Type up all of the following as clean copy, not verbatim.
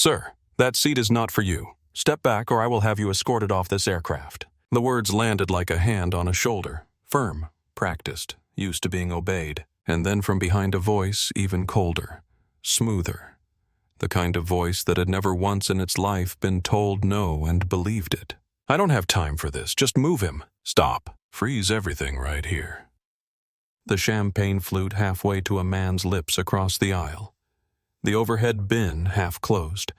Sir, that seat is not for you. Step back or I will have you escorted off this aircraft. The words landed like a hand on a shoulder, firm, practiced, used to being obeyed. And then from behind a voice even colder, smoother. The kind of voice that had never once in its life been told no and believed it. I don't have time for this. Just move him. Stop. Freeze everything right here. The champagne flute halfway to a man's lips across the aisle. The overhead bin half closed.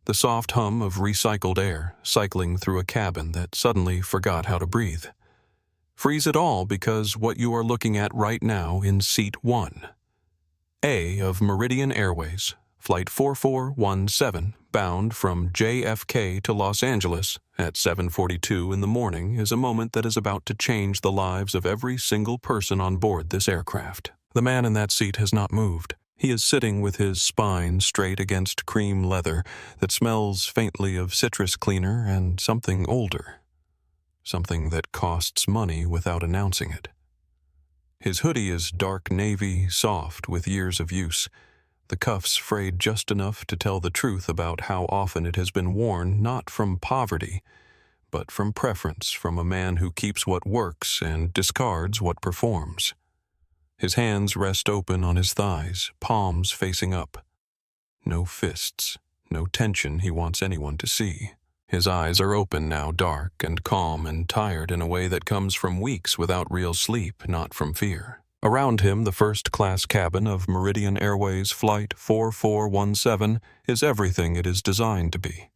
The soft hum of recycled air cycling through a cabin that suddenly forgot how to breathe. Freeze it all because what you are looking at right now in Seat 1. A of Meridian Airways, Flight 4417, bound from JFK to Los Angeles at 7:42 in the morning is a moment that is about to change the lives of every single person on board this aircraft. The man in that seat has not moved. He is sitting with his spine straight against cream leather that smells faintly of citrus cleaner and something older. Something that costs money without announcing it. His hoodie is dark navy, soft with years of use. The cuffs frayed just enough to tell the truth about how often it has been worn not from poverty, but from preference from a man who keeps what works and discards what performs. His hands rest open on his thighs, palms facing up. No fists, no tension he wants anyone to see. His eyes are open now, dark and calm and tired in a way that comes from weeks without real sleep, not from fear. Around him, the first-class cabin of Meridian Airways Flight 4417 is everything it is designed to be.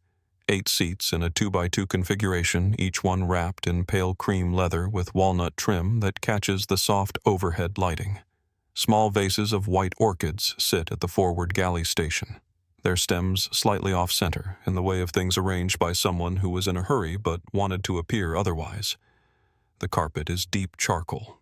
8 seats in a 2x2 configuration, each one wrapped in pale cream leather with walnut trim that catches the soft overhead lighting. Small vases of white orchids sit at the forward galley station, their stems slightly off-center in the way of things arranged by someone who was in a hurry but wanted to appear otherwise. The carpet is deep charcoal.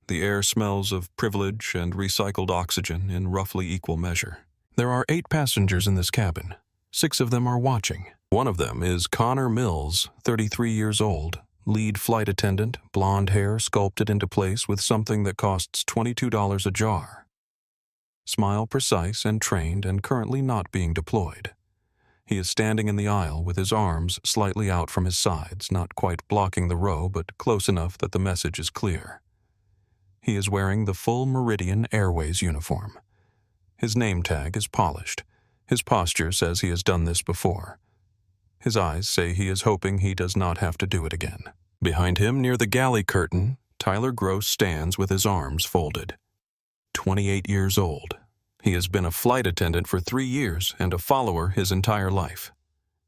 The air smells of privilege and recycled oxygen in roughly equal measure. There are 8 passengers in this cabin. 6 of them are watching. One of them is Connor Mills, 33 years old, lead flight attendant, blonde hair sculpted into place with something that costs $22 a jar. Smile precise and trained and currently not being deployed. He is standing in the aisle with his arms slightly out from his sides, not quite blocking the row but close enough that the message is clear. He is wearing the full Meridian Airways uniform. His name tag is polished. His posture says he has done this before. His eyes say he is hoping he does not have to do it again. Behind him, near the galley curtain, Tyler Gross stands with his arms folded. 28 years old. He has been a flight attendant for 3 years and a follower his entire life.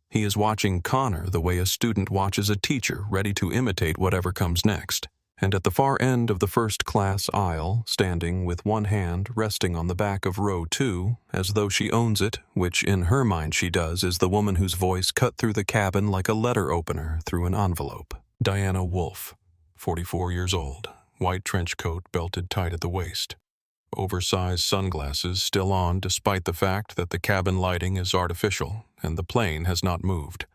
He is watching Connor the way a student watches a teacher ready to imitate whatever comes next. And at the far end of the first-class aisle, standing with one hand resting on the back of row 2, as though she owns it, which in her mind she does, is the woman whose voice cut through the cabin like a letter opener through an envelope. Diana Wolfe, 44 years old, white trench coat belted tight at the waist. Oversized sunglasses still on despite the fact that the cabin lighting is artificial and the plane has not moved.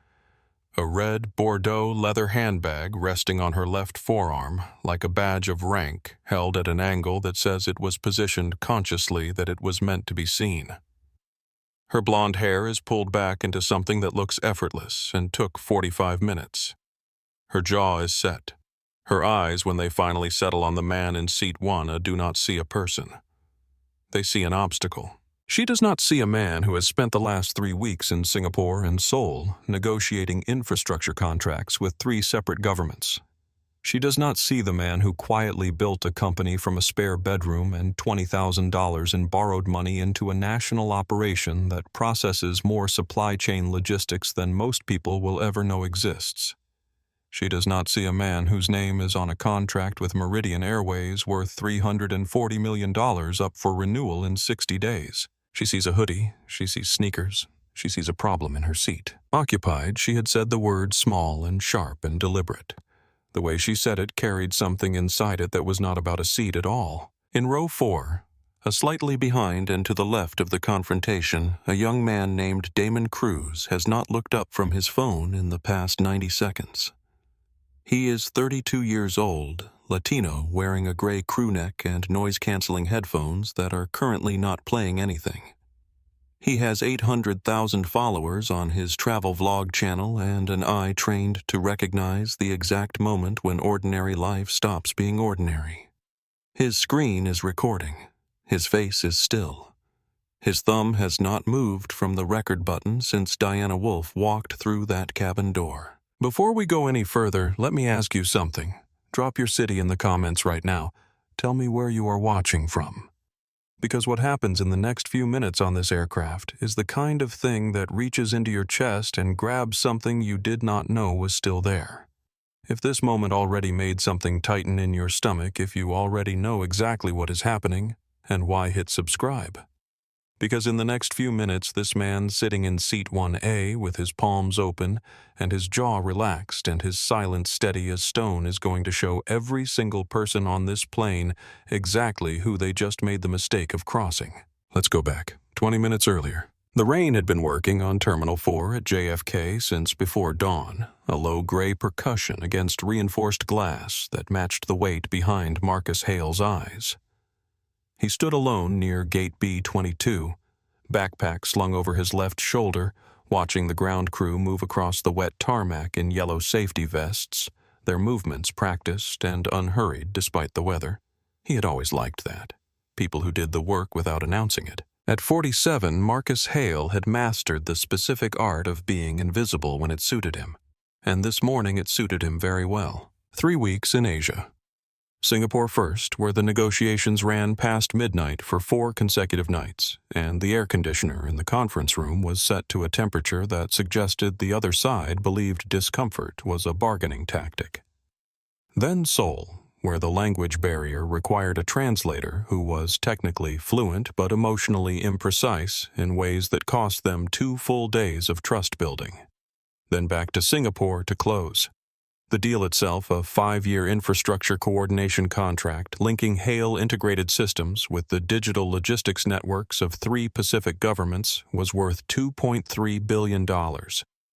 A red Bordeaux leather handbag resting on her left forearm, like a badge of rank, held at an angle that says it was positioned consciously that it was meant to be seen. Her blonde hair is pulled back into something that looks effortless and took 45 minutes. Her jaw is set. Her eyes, when they finally settle on the man in seat 1, do not see a person. They see an obstacle. She does not see a man who has spent the last 3 weeks in Singapore and Seoul negotiating infrastructure contracts with 3 separate governments. She does not see the man who quietly built a company from a spare bedroom and $20,000 in borrowed money into a national operation that processes more supply chain logistics than most people will ever know exists. She does not see a man whose name is on a contract with Meridian Airways worth $340 million up for renewal in 60 days. She sees a hoodie, she sees sneakers, she sees a problem in her seat. Occupied, she had said the word small and sharp and deliberate. The way she said it carried something inside it that was not about a seat at all. In row 4, a slightly behind and to the left of the confrontation, a young man named Damon Cruz has not looked up from his phone in the past 90 seconds. He is 32 years old, Latino, wearing a gray crew neck and noise-canceling headphones that are currently not playing anything. He has 800,000 followers on his travel vlog channel and an eye trained to recognize the exact moment when ordinary life stops being ordinary. His screen is recording. His face is still. His thumb has not moved from the record button since Diana Wolf walked through that cabin door. Before we go any further, let me ask you something. Drop your city in the comments right now. Tell me where you are watching from. Because what happens in the next few minutes on this aircraft is the kind of thing that reaches into your chest and grabs something you did not know was still there. If this moment already made something tighten in your stomach, if you already know exactly what is happening, and why hit subscribe. Because in the next few minutes, this man sitting in seat 1A with his palms open and his jaw relaxed and his silence steady as stone is going to show every single person on this plane exactly who they just made the mistake of crossing. Let's go back 20 minutes earlier. The rain had been working on Terminal 4 at JFK since before dawn, a low gray percussion against reinforced glass that matched the weight behind Marcus Hale's eyes. He stood alone near Gate B-22, backpack slung over his left shoulder, watching the ground crew move across the wet tarmac in yellow safety vests, their movements practiced and unhurried despite the weather. He had always liked that. People who did the work without announcing it. At 47, Marcus Hale had mastered the specific art of being invisible when it suited him. And this morning it suited him very well. 3 weeks in Asia. Singapore first, where the negotiations ran past midnight for 4 consecutive nights, and the air conditioner in the conference room was set to a temperature that suggested the other side believed discomfort was a bargaining tactic. Then Seoul, where the language barrier required a translator who was technically fluent but emotionally imprecise in ways that cost them 2 full days of trust building. Then back to Singapore to close. The deal itself, a 5-year infrastructure coordination contract linking Hale integrated systems with the digital logistics networks of 3 Pacific governments, was worth $2.3 billion.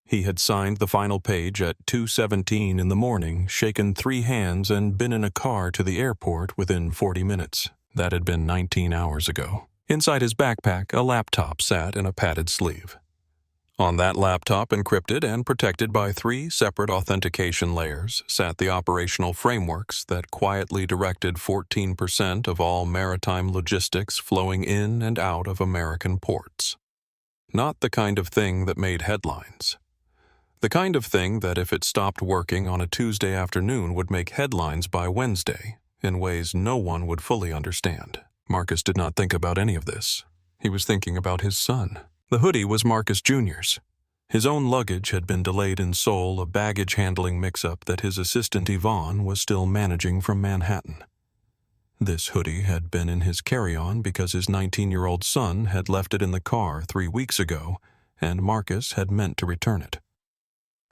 He had signed the final page at 2:17 in the morning, shaken 3 hands, and been in a car to the airport within 40 minutes. That had been 19 hours ago. Inside his backpack, a laptop sat in a padded sleeve. On that laptop, encrypted and protected by 3 separate authentication layers, sat the operational frameworks that quietly directed 14% of all maritime logistics flowing in and out of American ports. Not the kind of thing that made headlines. The kind of thing that if it stopped working on a Tuesday afternoon would make headlines by Wednesday, in ways no one would fully understand. Marcus did not think about any of this. He was thinking about his son. The hoodie was Marcus Jr.'s. His own luggage had been delayed in Seoul, a baggage handling mix-up that his assistant Yvonne was still managing from Manhattan. This hoodie had been in his carry-on because his 19-year-old son had left it in the car 3 weeks ago, and Marcus had meant to return it.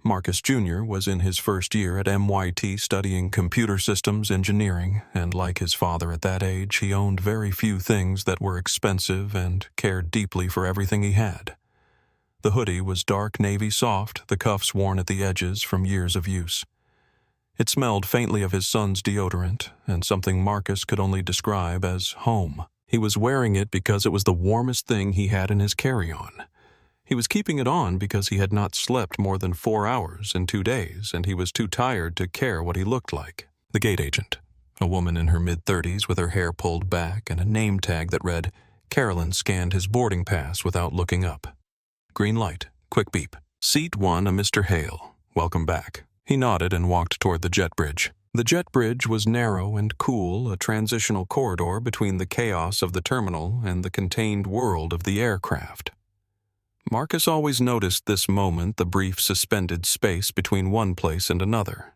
Marcus Jr. was in his first year at MIT studying computer systems engineering, and like his father at that age, he owned very few things that were expensive and cared deeply for everything he had. The hoodie was dark navy soft, the cuffs worn at the edges from years of use. It smelled faintly of his son's deodorant, and something Marcus could only describe as home. He was wearing it because it was the warmest thing he had in his carry-on. He was keeping it on because he had not slept more than 4 hours in 2 days, and he was too tired to care what he looked like. The gate agent, a woman in her mid-30s with her hair pulled back and a name tag that read, Carolyn, scanned his boarding pass without looking up. Green light, quick beep. Seat 1, a Mr. Hale. Welcome back. He nodded and walked toward the jet bridge. The jet bridge was narrow and cool, a transitional corridor between the chaos of the terminal and the contained world of the aircraft. Marcus always noticed this moment, the brief suspended space between one place and another.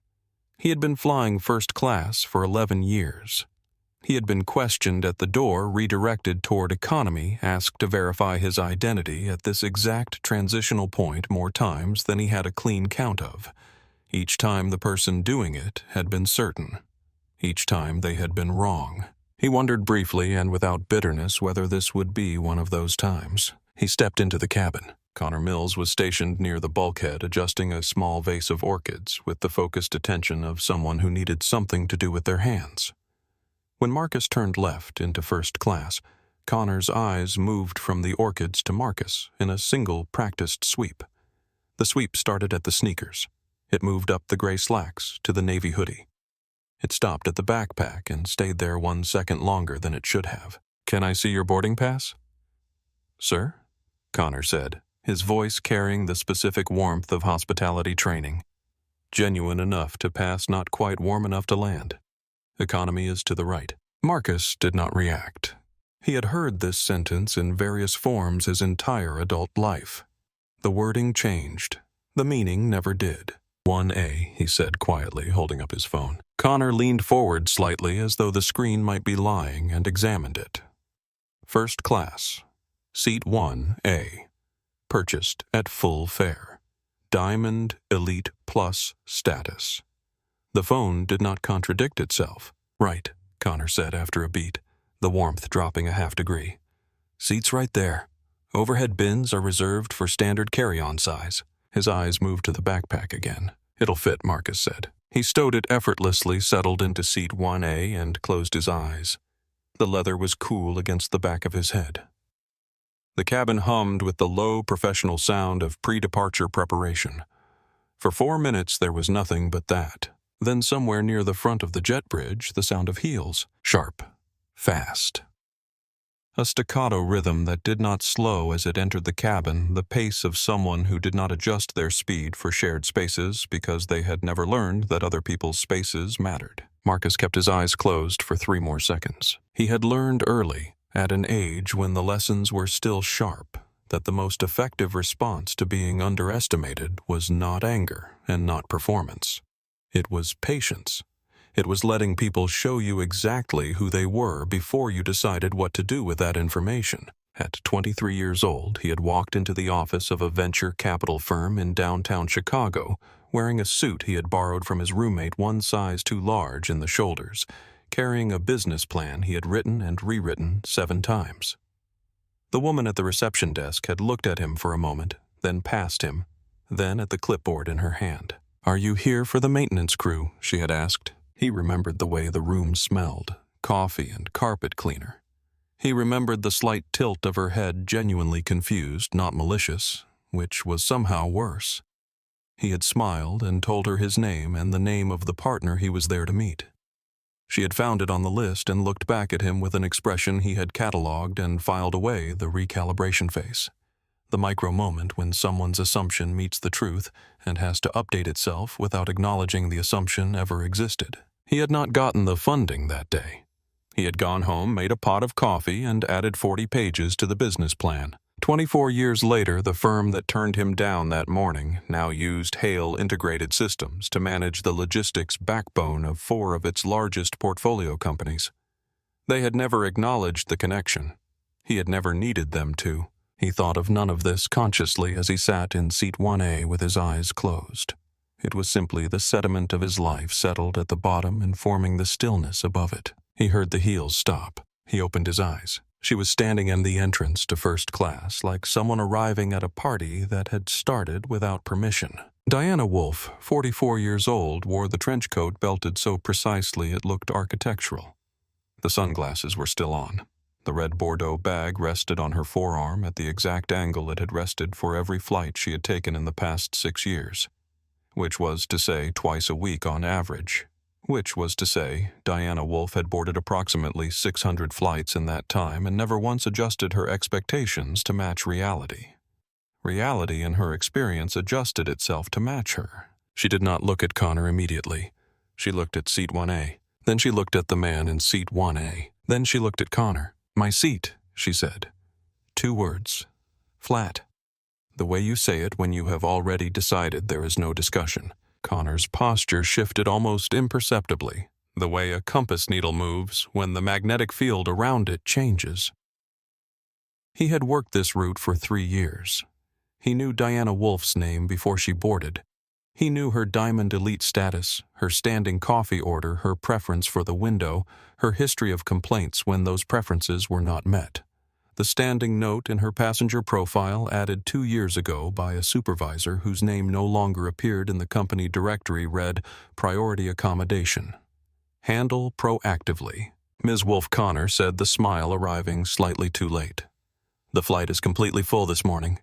He had been flying first class for 11 years. He had been questioned at the door, redirected toward economy, asked to verify his identity at this exact transitional point more times than he had a clean count of. Each time the person doing it had been certain. Each time they had been wrong. He wondered briefly and without bitterness whether this would be one of those times. He stepped into the cabin. Connor Mills was stationed near the bulkhead, adjusting a small vase of orchids with the focused attention of someone who needed something to do with their hands. When Marcus turned left into first class, Connor's eyes moved from the orchids to Marcus in a single practiced sweep. The sweep started at the sneakers. It moved up the gray slacks to the navy hoodie. It stopped at the backpack and stayed there 1 second longer than it should have. "Can I see your boarding pass?" "Sir?" Connor said, his voice carrying the specific warmth of hospitality training. Genuine enough to pass, not quite warm enough to land. "Economy is to the right." Marcus did not react. He had heard this sentence in various forms his entire adult life. The wording changed. The meaning never did. 1A, he said quietly, holding up his phone. Connor leaned forward slightly as though the screen might be lying and examined it. "First class. Seat 1A. Purchased at full fare. Diamond Elite Plus status." The phone did not contradict itself. "Right," Connor said after a beat, the warmth dropping a half degree. "Seats right there. Overhead bins are reserved for standard carry-on size." His eyes moved to the backpack again. "It'll fit," Marcus said. He stowed it effortlessly, settled into seat 1A, and closed his eyes. The leather was cool against the back of his head. The cabin hummed with the low, professional sound of pre-departure preparation. For 4 minutes there was nothing but that. Then somewhere near the front of the jet bridge, the sound of heels. Sharp. Fast. A staccato rhythm that did not slow as it entered the cabin, the pace of someone who did not adjust their speed for shared spaces because they had never learned that other people's spaces mattered. Marcus kept his eyes closed for 3 more seconds. He had learned early, at an age when the lessons were still sharp, that the most effective response to being underestimated was not anger and not performance. It was patience. It was letting people show you exactly who they were before you decided what to do with that information. At 23 years old, he had walked into the office of a venture capital firm in downtown Chicago, wearing a suit he had borrowed from his roommate 1 size too large in the shoulders, carrying a business plan he had written and rewritten 7 times. The woman at the reception desk had looked at him for a moment, then past him, then at the clipboard in her hand. "Are you here for the maintenance crew?" she had asked. He remembered the way the room smelled, coffee and carpet cleaner. He remembered the slight tilt of her head, genuinely confused, not malicious, which was somehow worse. He had smiled and told her his name and the name of the partner he was there to meet. She had found it on the list and looked back at him with an expression he had catalogued and filed away, the recalibration face. The micro moment when someone's assumption meets the truth and has to update itself without acknowledging the assumption ever existed. He had not gotten the funding that day. He had gone home, made a pot of coffee, and added 40 pages to the business plan. 24 years later, the firm that turned him down that morning now used Hale integrated systems to manage the logistics backbone of 4 of its largest portfolio companies. They had never acknowledged the connection. He had never needed them to. He thought of none of this consciously as he sat in seat 1A with his eyes closed. It was simply the sediment of his life settled at the bottom and forming the stillness above it. He heard the heels stop. He opened his eyes. She was standing in the entrance to first class, like someone arriving at a party that had started without permission. Diana Wolfe, 44 years old, wore the trench coat belted so precisely it looked architectural. The sunglasses were still on. The red Bordeaux bag rested on her forearm at the exact angle it had rested for every flight she had taken in the past 6 years. Which was to say twice a week on average. Which was to say Diana Wolfe had boarded approximately 600 flights in that time and never once adjusted her expectations to match reality. Reality in her experience adjusted itself to match her. She did not look at Connor immediately. She looked at seat 1A. Then she looked at the man in seat 1A. Then she looked at Connor. "My seat," she said. 2 words. Flat. The way you say it when you have already decided there is no discussion. Connor's posture shifted almost imperceptibly, the way a compass needle moves when the magnetic field around it changes. He had worked this route for 3 years. He knew Diana Wolfe's name before she boarded. He knew her Diamond Elite status, her standing coffee order, her preference for the window, her history of complaints when those preferences were not met. The standing note in her passenger profile added 2 years ago by a supervisor whose name no longer appeared in the company directory read, "Priority Accommodation. Handle proactively. Ms. Wolfe Connor said, the smile arriving slightly too late. The flight is completely full this morning.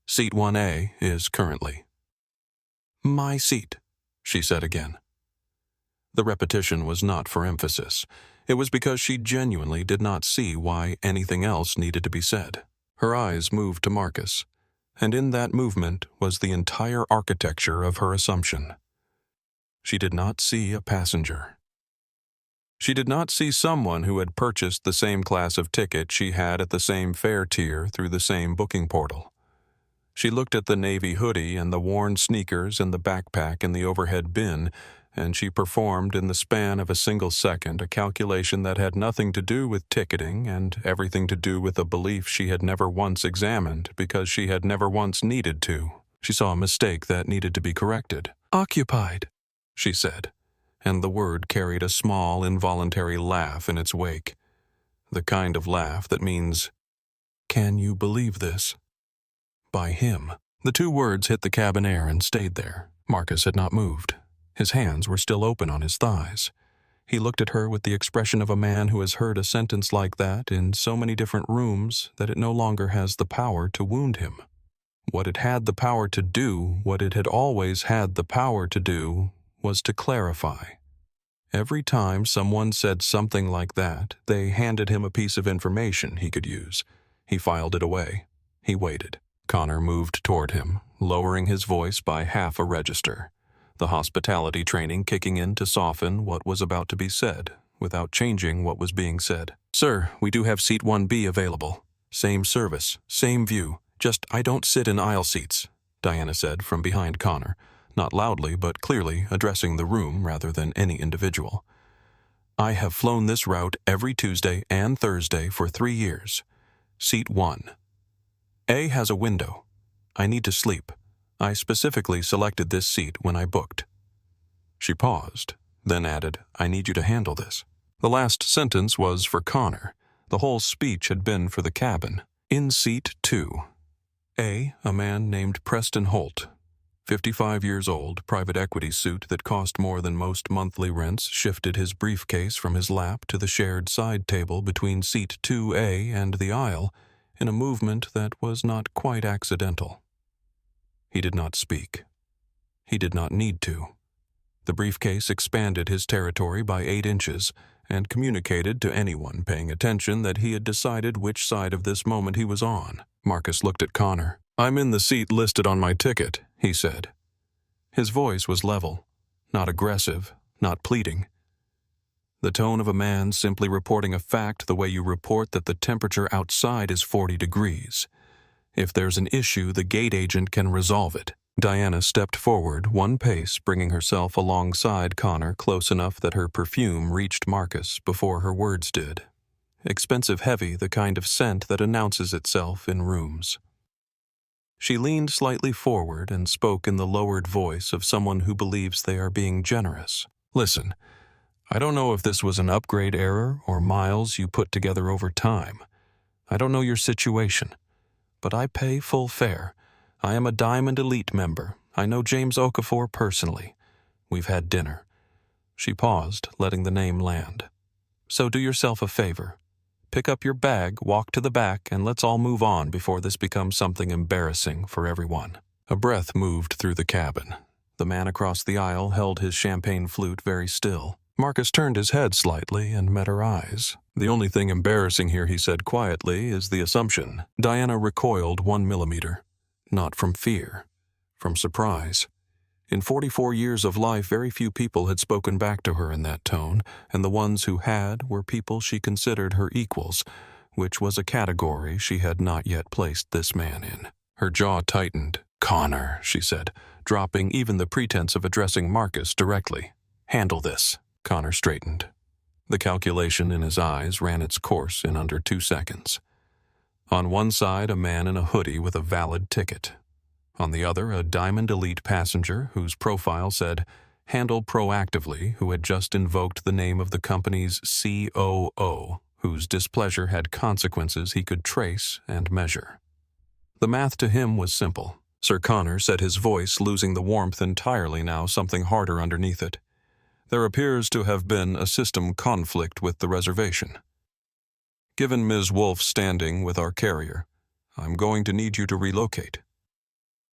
Seat 1A is currently. My seat, she said again. The repetition was not for emphasis. It was because she genuinely did not see why anything else needed to be said. Her eyes moved to Marcus, and in that movement was the entire architecture of her assumption. She did not see a passenger. She did not see someone who had purchased the same class of ticket she had at the same fare tier through the same booking portal. She looked at the navy hoodie and the worn sneakers and the backpack in the overhead bin, and she performed in the span of a single second a calculation that had nothing to do with ticketing and everything to do with a belief she had never once examined because she had never once needed to. She saw a mistake that needed to be corrected. Occupied, she said, and the word carried a small, involuntary laugh in its wake. The kind of laugh that means, "Can you believe this?" By him. The two words hit the cabin air and stayed there. Marcus had not moved. His hands were still open on his thighs. He looked at her with the expression of a man who has heard a sentence like that in so many different rooms that it no longer has the power to wound him. What it had the power to do, what it had always had the power to do, was to clarify. Every time someone said something like that, they handed him a piece of information he could use. He filed it away. He waited. Connor moved toward him, lowering his voice by half a register, the hospitality training kicking in to soften what was about to be said, without changing what was being said. Sir, we do have seat 1B available. Same service, same view, just I don't sit in aisle seats, Diana said from behind Connor, not loudly but clearly addressing the room rather than any individual. I have flown this route every Tuesday and Thursday for 3 years. Seat 1. A has a window. I need to sleep. I specifically selected this seat when I booked. She paused, then added, I need you to handle this. The last sentence was for Connor. The whole speech had been for the cabin. In seat 2. A man named Preston Holt. 55 years old, private equity suit that cost more than most monthly rents shifted his briefcase from his lap to the shared side table between seat 2A and the aisle in a movement that was not quite accidental. He did not speak. He did not need to. The briefcase expanded his territory by 8 inches and communicated to anyone paying attention that he had decided which side of this moment he was on. Marcus looked at Connor. I'm in the seat listed on my ticket, he said. His voice was level, not aggressive, not pleading. The tone of a man simply reporting a fact the way you report that the temperature outside is 40 degrees. If there's an issue, the gate agent can resolve it. Diana stepped forward 1 pace, bringing herself alongside Connor close enough that her perfume reached Marcus before her words did. Expensive heavy, the kind of scent that announces itself in rooms. She leaned slightly forward and spoke in the lowered voice of someone who believes they are being generous. Listen, I don't know if this was an upgrade error or miles you put together over time. I don't know your situation, but I pay full fare. I am a Diamond Elite member. I know James Okafor personally. We've had dinner. She paused, letting the name land. So do yourself a favor. Pick up your bag, walk to the back, and let's all move on before this becomes something embarrassing for everyone. A breath moved through the cabin. The man across the aisle held his champagne flute very still. Marcus turned his head slightly and met her eyes. The only thing embarrassing here, he said quietly, is the assumption. Diana recoiled 1 millimeter. Not from fear, from surprise. In 44 years of life, very few people had spoken back to her in that tone, and the ones who had were people she considered her equals, which was a category she had not yet placed this man in. Her jaw tightened. Connor, she said, dropping even the pretense of addressing Marcus directly. Handle this. Connor straightened. The calculation in his eyes ran its course in under 2 seconds. On one side, a man in a hoodie with a valid ticket. On the other, a Diamond Elite passenger whose profile said, handle proactively, who had just invoked the name of the company's COO, whose displeasure had consequences he could trace and measure. The math to him was simple. Sir Connor said, his voice losing the warmth entirely now, something harder underneath it. There appears to have been a system conflict with the reservation. Given Ms. Wolf's standing with our carrier, I'm going to need you to relocate.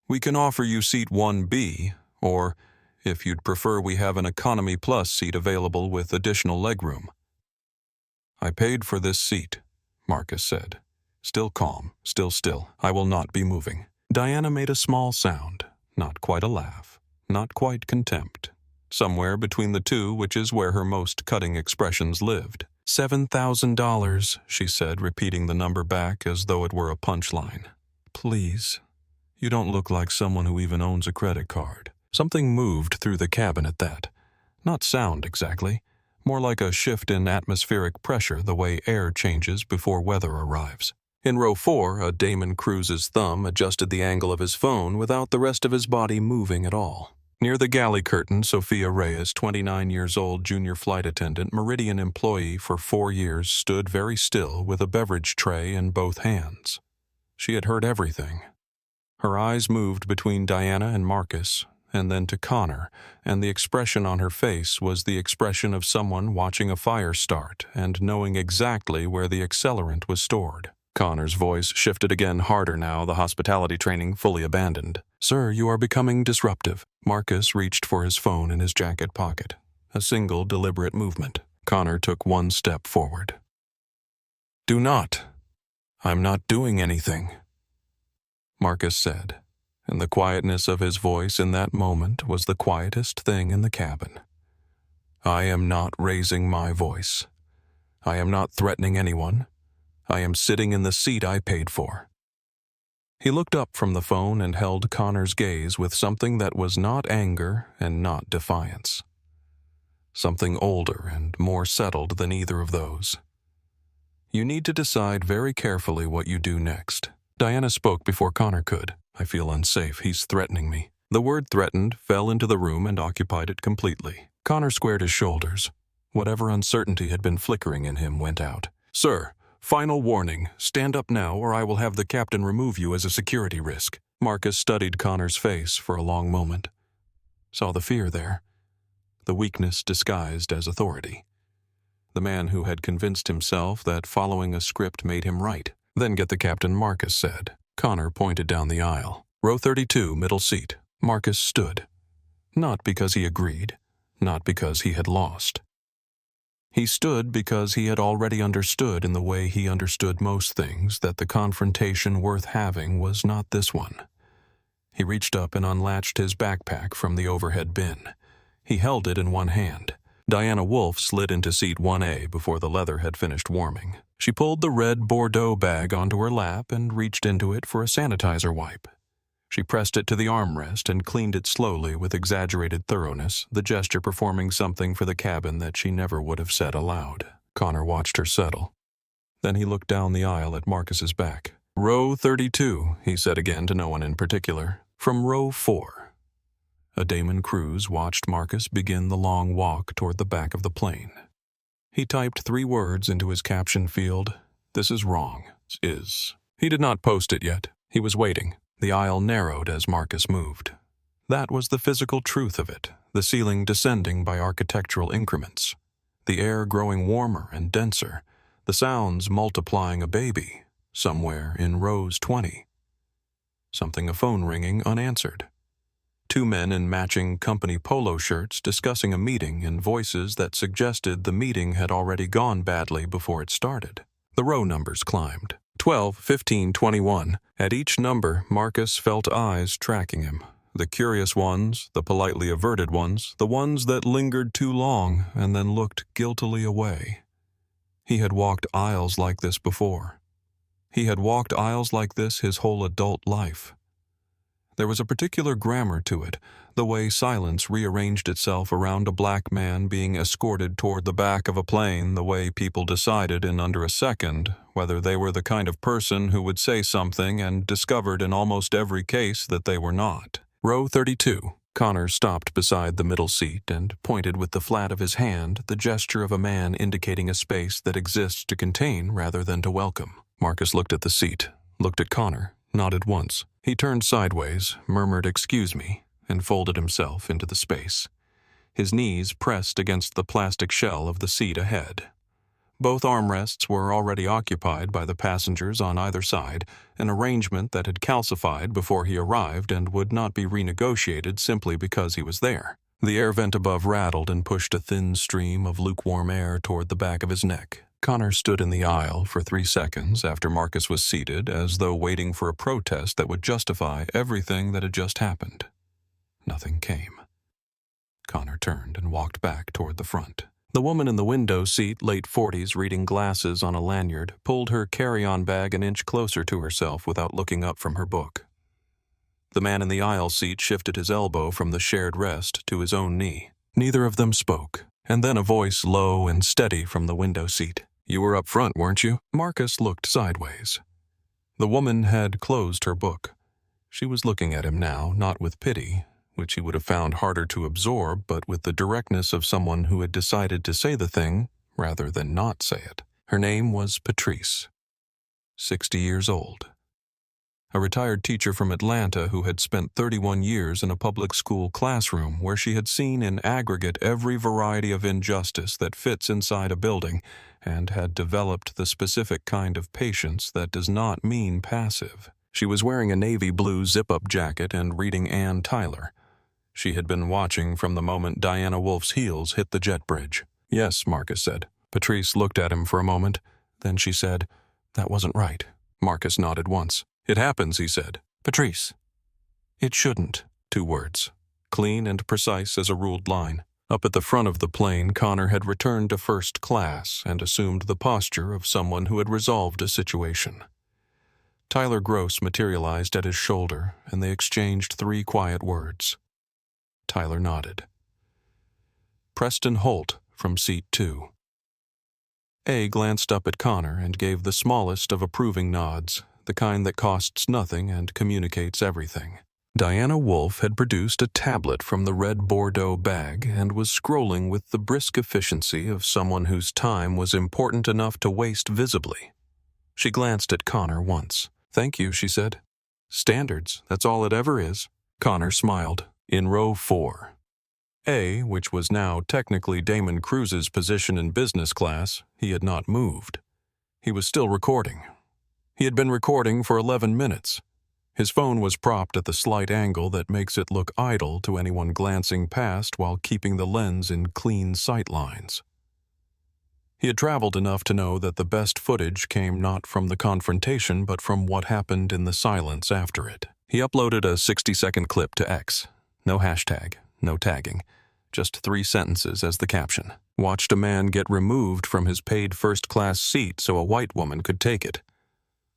We can offer you seat 1B, or, if you'd prefer, we have an Economy Plus seat available with additional legroom. I paid for this seat, Marcus said. Still calm, still still. I will not be moving. Diana made a small sound, not quite a laugh, not quite contempt. Somewhere between the two, which is where her most cutting expressions lived. $7,000, she said, repeating the number back as though it were a punchline. Please. You don't look like someone who even owns a credit card. Something moved through the cabin at that. Not sound, exactly. More like a shift in atmospheric pressure, the way air changes before weather arrives. In row 4, a Damon Cruz's thumb adjusted the angle of his phone without the rest of his body moving at all. Near the galley curtain, Sophia Reyes, 29 years old, junior flight attendant, Meridian employee for 4 years, stood very still with a beverage tray in both hands. She had heard everything. Her eyes moved between Diana and Marcus, and then to Connor, and the expression on her face was the expression of someone watching a fire start and knowing exactly where the accelerant was stored. Connor's voice shifted again, harder now, the hospitality training fully abandoned. Sir, you are becoming disruptive. Marcus reached for his phone in his jacket pocket. A single deliberate movement. Connor took one step forward. Do not. I'm not doing anything, Marcus said, and the quietness of his voice in that moment was the quietest thing in the cabin. I am not raising my voice. I am not threatening anyone. I am sitting in the seat I paid for. He looked up from the phone and held Connor's gaze with something that was not anger and not defiance. Something older and more settled than either of those. You need to decide very carefully what you do next. Diana spoke before Connor could. I feel unsafe. He's threatening me. The word threatened fell into the room and occupied it completely. Connor squared his shoulders. Whatever uncertainty had been flickering in him went out. Sir, final warning. Stand up now or I will have the captain remove you as a security risk. Marcus studied Connor's face for a long moment. Saw the fear there. The weakness disguised as authority. The man who had convinced himself that following a script made him right. Then get the captain, Marcus said. Connor pointed down the aisle. Row 32, middle seat. Marcus stood. Not because he agreed, not because he had lost. He stood because he had already understood in the way he understood most things that the confrontation worth having was not this one. He reached up and unlatched his backpack from the overhead bin. He held it in one hand. Diana Wolf slid into seat 1A before the leather had finished warming. She pulled the red Bordeaux bag onto her lap and reached into it for a sanitizer wipe. She pressed it to the armrest and cleaned it slowly with exaggerated thoroughness, the gesture performing something for the cabin that she never would have said aloud. Connor watched her settle. Then he looked down the aisle at Marcus's back. Row 32, he said again to no one in particular. From row 4. A Damon Cruz watched Marcus begin the long walk toward the back of the plane. He typed 3 words into his caption field. This is wrong. Is. He did not post it yet. He was waiting. The aisle narrowed as Marcus moved. That was the physical truth of it, the ceiling descending by architectural increments, the air growing warmer and denser, the sounds multiplying a baby, somewhere in rows 20. Something a phone ringing unanswered. 2 men in matching company polo shirts discussing a meeting in voices that suggested the meeting had already gone badly before it started. The row numbers climbed. 12, 15, 21. At each number, Marcus felt eyes tracking him. The curious ones, the politely averted ones, the ones that lingered too long and then looked guiltily away. He had walked aisles like this before. He had walked aisles like this his whole adult life. There was a particular grammar to it, the way silence rearranged itself around a black man being escorted toward the back of a plane, the way people decided in under a second whether they were the kind of person who would say something and discovered in almost every case that they were not. Row 32. Connor stopped beside the middle seat and pointed with the flat of his hand, the gesture of a man indicating a space that exists to contain rather than to welcome. Marcus looked at the seat, looked at Connor, nodded once. He turned sideways, murmured "excuse me," and folded himself into the space. his knees pressed against the plastic shell of the seat ahead. Both armrests were already occupied by the passengers on either side, an arrangement that had calcified before he arrived and would not be renegotiated simply because he was there. The air vent above rattled and pushed a thin stream of lukewarm air toward the back of his neck. Connor stood in the aisle for 3 seconds after Marcus was seated, as though waiting for a protest that would justify everything that had just happened. Nothing came. Connor turned and walked back toward the front. The woman in the window seat, late 40s, reading glasses on a lanyard, pulled her carry-on bag an inch closer to herself without looking up from her book. The man in the aisle seat shifted his elbow from the shared rest to his own knee. Neither of them spoke, and then a voice low and steady from the window seat. "You were up front, weren't you?" Marcus looked sideways. The woman had closed her book. She was looking at him now, not with pity, which he would have found harder to absorb, but with the directness of someone who had decided to say the thing rather than not say it. Her name was Patrice, 60 years old. A retired teacher from Atlanta who had spent 31 years in a public school classroom where she had seen in aggregate every variety of injustice that fits inside a building and had developed the specific kind of patience that does not mean passive. She was wearing a navy blue zip-up jacket and reading Ann Tyler. She had been watching from the moment Diana Wolf's heels hit the jet bridge. "Yes," Marcus said. Patrice looked at him for a moment. Then she said, "That wasn't right." Marcus nodded once. "It happens," he said. "Patrice." "It shouldn't." 2 words, clean and precise as a ruled line. Up at the front of the plane, Connor had returned to first class and assumed the posture of someone who had resolved a situation. Tyler Gross materialized at his shoulder, and they exchanged 3 quiet words. Tyler nodded. Preston Holt from seat 2. A glanced up at Connor and gave the smallest of approving nods, the kind that costs nothing and communicates everything. Diana Wolf had produced a tablet from the red Bordeaux bag and was scrolling with the brisk efficiency of someone whose time was important enough to waste visibly. She glanced at Connor once. "Thank you," she said. "Standards, that's all it ever is." Connor smiled. In row 4. A, which was now technically Damon Cruise's position in business class, he had not moved. He was still recording. He had been recording for 11 minutes. His phone was propped at the slight angle that makes it look idle to anyone glancing past while keeping the lens in clean sight lines. He had traveled enough to know that the best footage came not from the confrontation but from what happened in the silence after it. He uploaded a 60-second clip to X. No hashtag, no tagging, just 3 sentences as the caption. "Watched a man get removed from his paid first-class seat so a white woman could take it.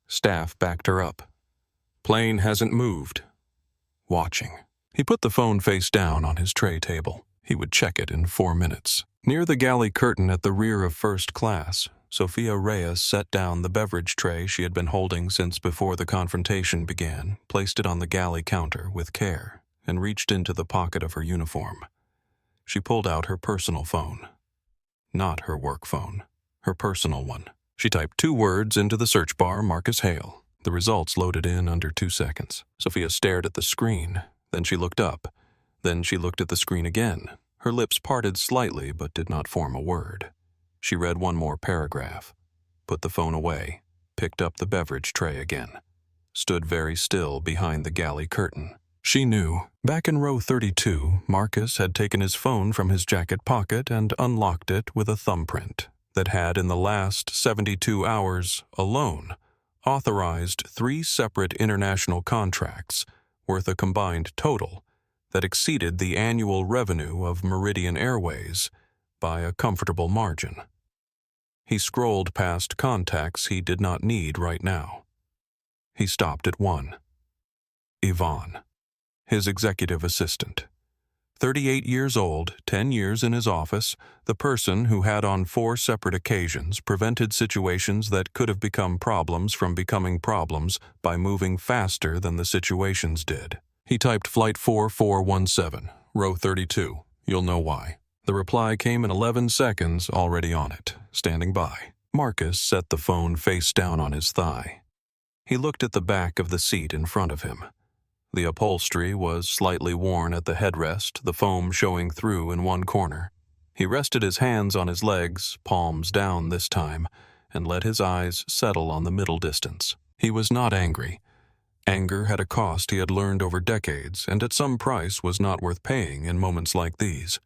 Staff backed her up. Plane hasn't moved. Watching." He put the phone face down on his tray table. He would check it in 4 minutes. Near the galley curtain at the rear of first class, Sophia Reyes set down the beverage tray she had been holding since before the confrontation began, placed it on the galley counter with care, and reached into the pocket of her uniform. She pulled out her personal phone. Not her work phone, her personal one. She typed 2 words into the search bar, Marcus Hale. The results loaded in under 2 seconds. Sophia stared at the screen. Then she looked up. Then she looked at the screen again. Her lips parted slightly but did not form a word. She read 1 more paragraph, put the phone away, picked up the beverage tray again, stood very still behind the galley curtain. She knew. Back in row 32, Marcus had taken his phone from his jacket pocket and unlocked it with a thumbprint that had, in the last 72 hours alone, authorized 3 separate international contracts worth a combined total that exceeded the annual revenue of Meridian Airways by a comfortable margin. He scrolled past contacts he did not need right now. He stopped at 1. Yvonne, his executive assistant. 38 years old, 10 years in his office, the person who had on 4 separate occasions prevented situations that could have become problems from becoming problems by moving faster than the situations did. He typed Flight 4417, row 32. You'll know why. The reply came in 11 seconds, already on it, standing by. Marcus set the phone face down on his thigh. He looked at the back of the seat in front of him. The upholstery was slightly worn at the headrest, the foam showing through in one corner. He rested his hands on his legs, palms down this time, and let his eyes settle on the middle distance. He was not angry. Anger had a cost he had learned over decades, and at some price was not worth paying in moments like these.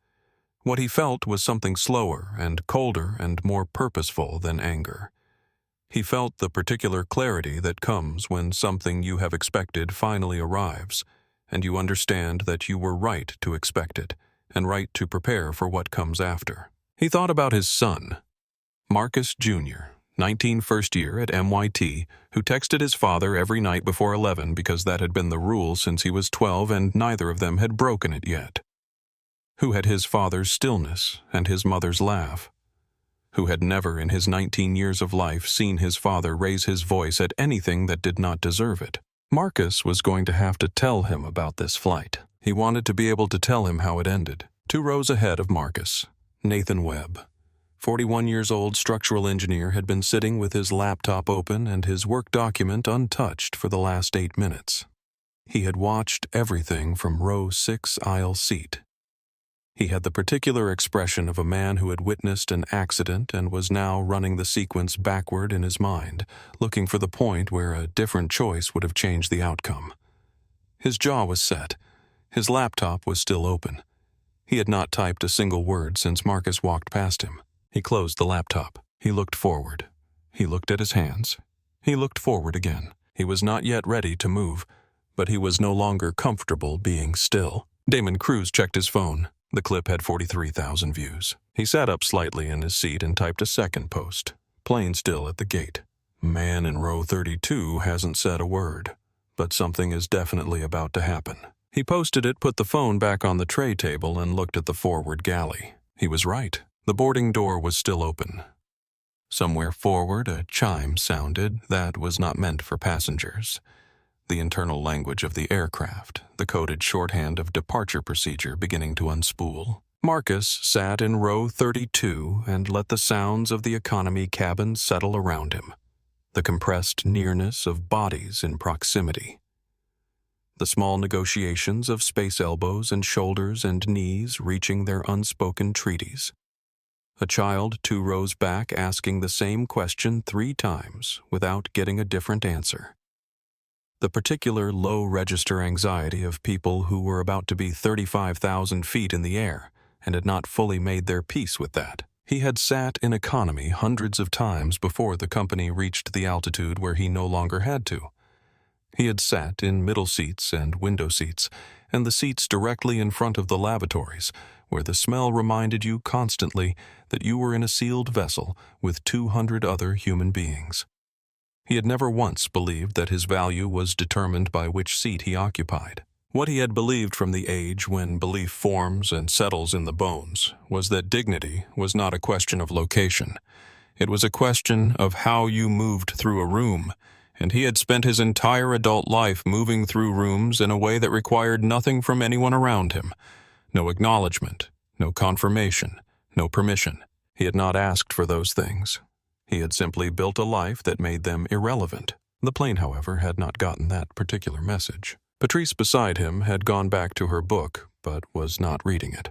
What he felt was something slower and colder and more purposeful than anger. He felt the particular clarity that comes when something you have expected finally arrives, and you understand that you were right to expect it, and right to prepare for what comes after. He thought about his son, Marcus Jr., 19 first year at MIT, who texted his father every night before 11 because that had been the rule since he was 12 and neither of them had broken it yet. Who had his father's stillness and his mother's laugh. Who had never in his 19 years of life seen his father raise his voice at anything that did not deserve it. Marcus was going to have to tell him about this flight. He wanted to be able to tell him how it ended. 2 rows ahead of Marcus, Nathan Webb. 41 years old structural engineer had been sitting with his laptop open and his work document untouched for the last 8 minutes. He had watched everything from row 6 aisle seat. He had the particular expression of a man who had witnessed an accident and was now running the sequence backward in his mind, looking for the point where a different choice would have changed the outcome. His jaw was set. His laptop was still open. He had not typed a single word since Marcus walked past him. He closed the laptop. He looked forward. He looked at his hands. He looked forward again. He was not yet ready to move, but he was no longer comfortable being still. Damon Cruz checked his phone. The clip had 43,000 views. He sat up slightly in his seat and typed a second post. Plane still at the gate. Man in row 32 hasn't said a word, but something is definitely about to happen. He posted it, put the phone back on the tray table, and looked at the forward galley. He was right. The boarding door was still open. Somewhere forward, a chime sounded that was not meant for passengers. The internal language of the aircraft, the coded shorthand of departure procedure beginning to unspool. Marcus sat in row 32 and let the sounds of the economy cabin settle around him, the compressed nearness of bodies in proximity. The small negotiations of space elbows and shoulders and knees reaching their unspoken treaties. A child 2 rows back asking the same question 3 times without getting a different answer. The particular low-register anxiety of people who were about to be 35,000 feet in the air and had not fully made their peace with that. He had sat in economy hundreds of times before the company reached the altitude where he no longer had to. He had sat in middle seats and window seats, and the seats directly in front of the lavatories, where the smell reminded you constantly that you were in a sealed vessel with 200 other human beings. He had never once believed that his value was determined by which seat he occupied. What he had believed from the age when belief forms and settles in the bones was that dignity was not a question of location. It was a question of how you moved through a room, and he had spent his entire adult life moving through rooms in a way that required nothing from anyone around him. No acknowledgement, no confirmation, no permission. He had not asked for those things. He had simply built a life that made them irrelevant. The plane, however, had not gotten that particular message. Patrice beside him had gone back to her book, but was not reading it.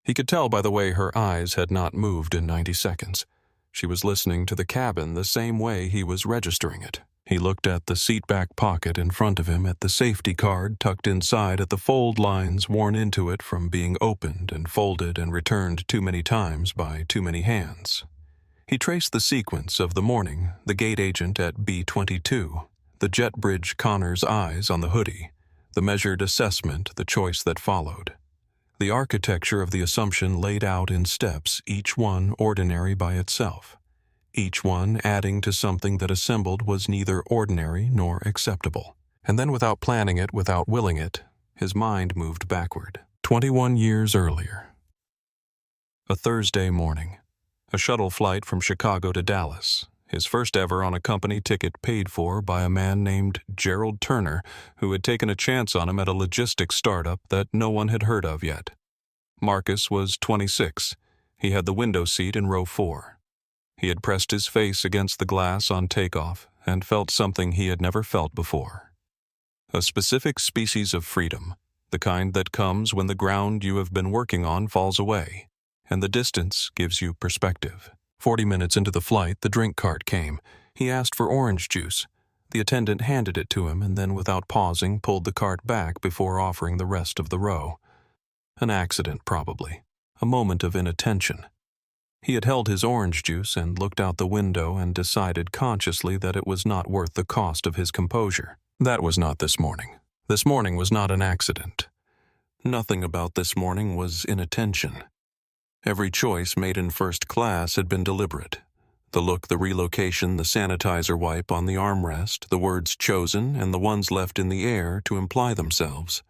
He could tell by the way her eyes had not moved in 90 seconds. She was listening to the cabin the same way he was registering it. He looked at the seat-back pocket in front of him, at the safety card tucked inside, at the fold lines worn into it from being opened and folded and returned too many times by too many hands. He traced the sequence of the morning, the gate agent at B-22, the jet bridge Connor's eyes on the hoodie, the measured assessment, the choice that followed. The architecture of the assumption laid out in steps, each one ordinary by itself, each one adding to something that assembled was neither ordinary nor acceptable. And then without planning it, without willing it, his mind moved backward. 21 years earlier. A Thursday morning. A shuttle flight from Chicago to Dallas, his first ever on a company ticket paid for by a man named Gerald Turner, who had taken a chance on him at a logistics startup that no one had heard of yet. Marcus was 26. He had the window seat in row 4. He had pressed his face against the glass on takeoff and felt something he had never felt before. A specific species of freedom, the kind that comes when the ground you have been working on falls away, and the distance gives you perspective. 40 minutes into the flight, the drink cart came. He asked for orange juice. The attendant handed it to him and then, without pausing, pulled the cart back before offering the rest of the row. An accident, probably. A moment of inattention. He had held his orange juice and looked out the window and decided consciously that it was not worth the cost of his composure. That was not this morning. This morning was not an accident. Nothing about this morning was inattention. Every choice made in first class had been deliberate. The look, the relocation, the sanitizer wipe on the armrest, the words chosen, and the ones left in the air to imply themselves.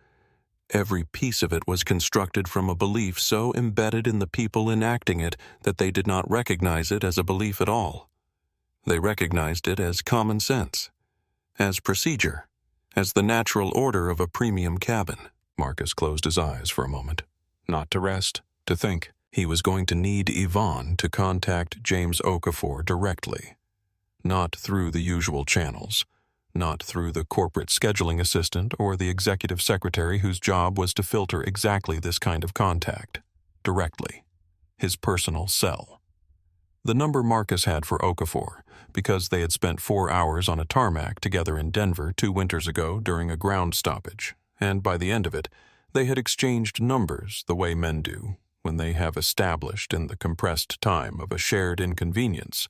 Every piece of it was constructed from a belief so embedded in the people enacting it that they did not recognize it as a belief at all. They recognized it as common sense, as procedure, as the natural order of a premium cabin. Marcus closed his eyes for a moment, not to rest, to think. He was going to need Yvonne to contact James Okafor directly, not through the usual channels, not through the corporate scheduling assistant or the executive secretary whose job was to filter exactly this kind of contact. Directly. His personal cell. The number Marcus had for Okafor, because they had spent 4 hours on a tarmac together in Denver 2 winters ago during a ground stoppage, and by the end of it, they had exchanged numbers the way men do when they have established in the compressed time of a shared inconvenience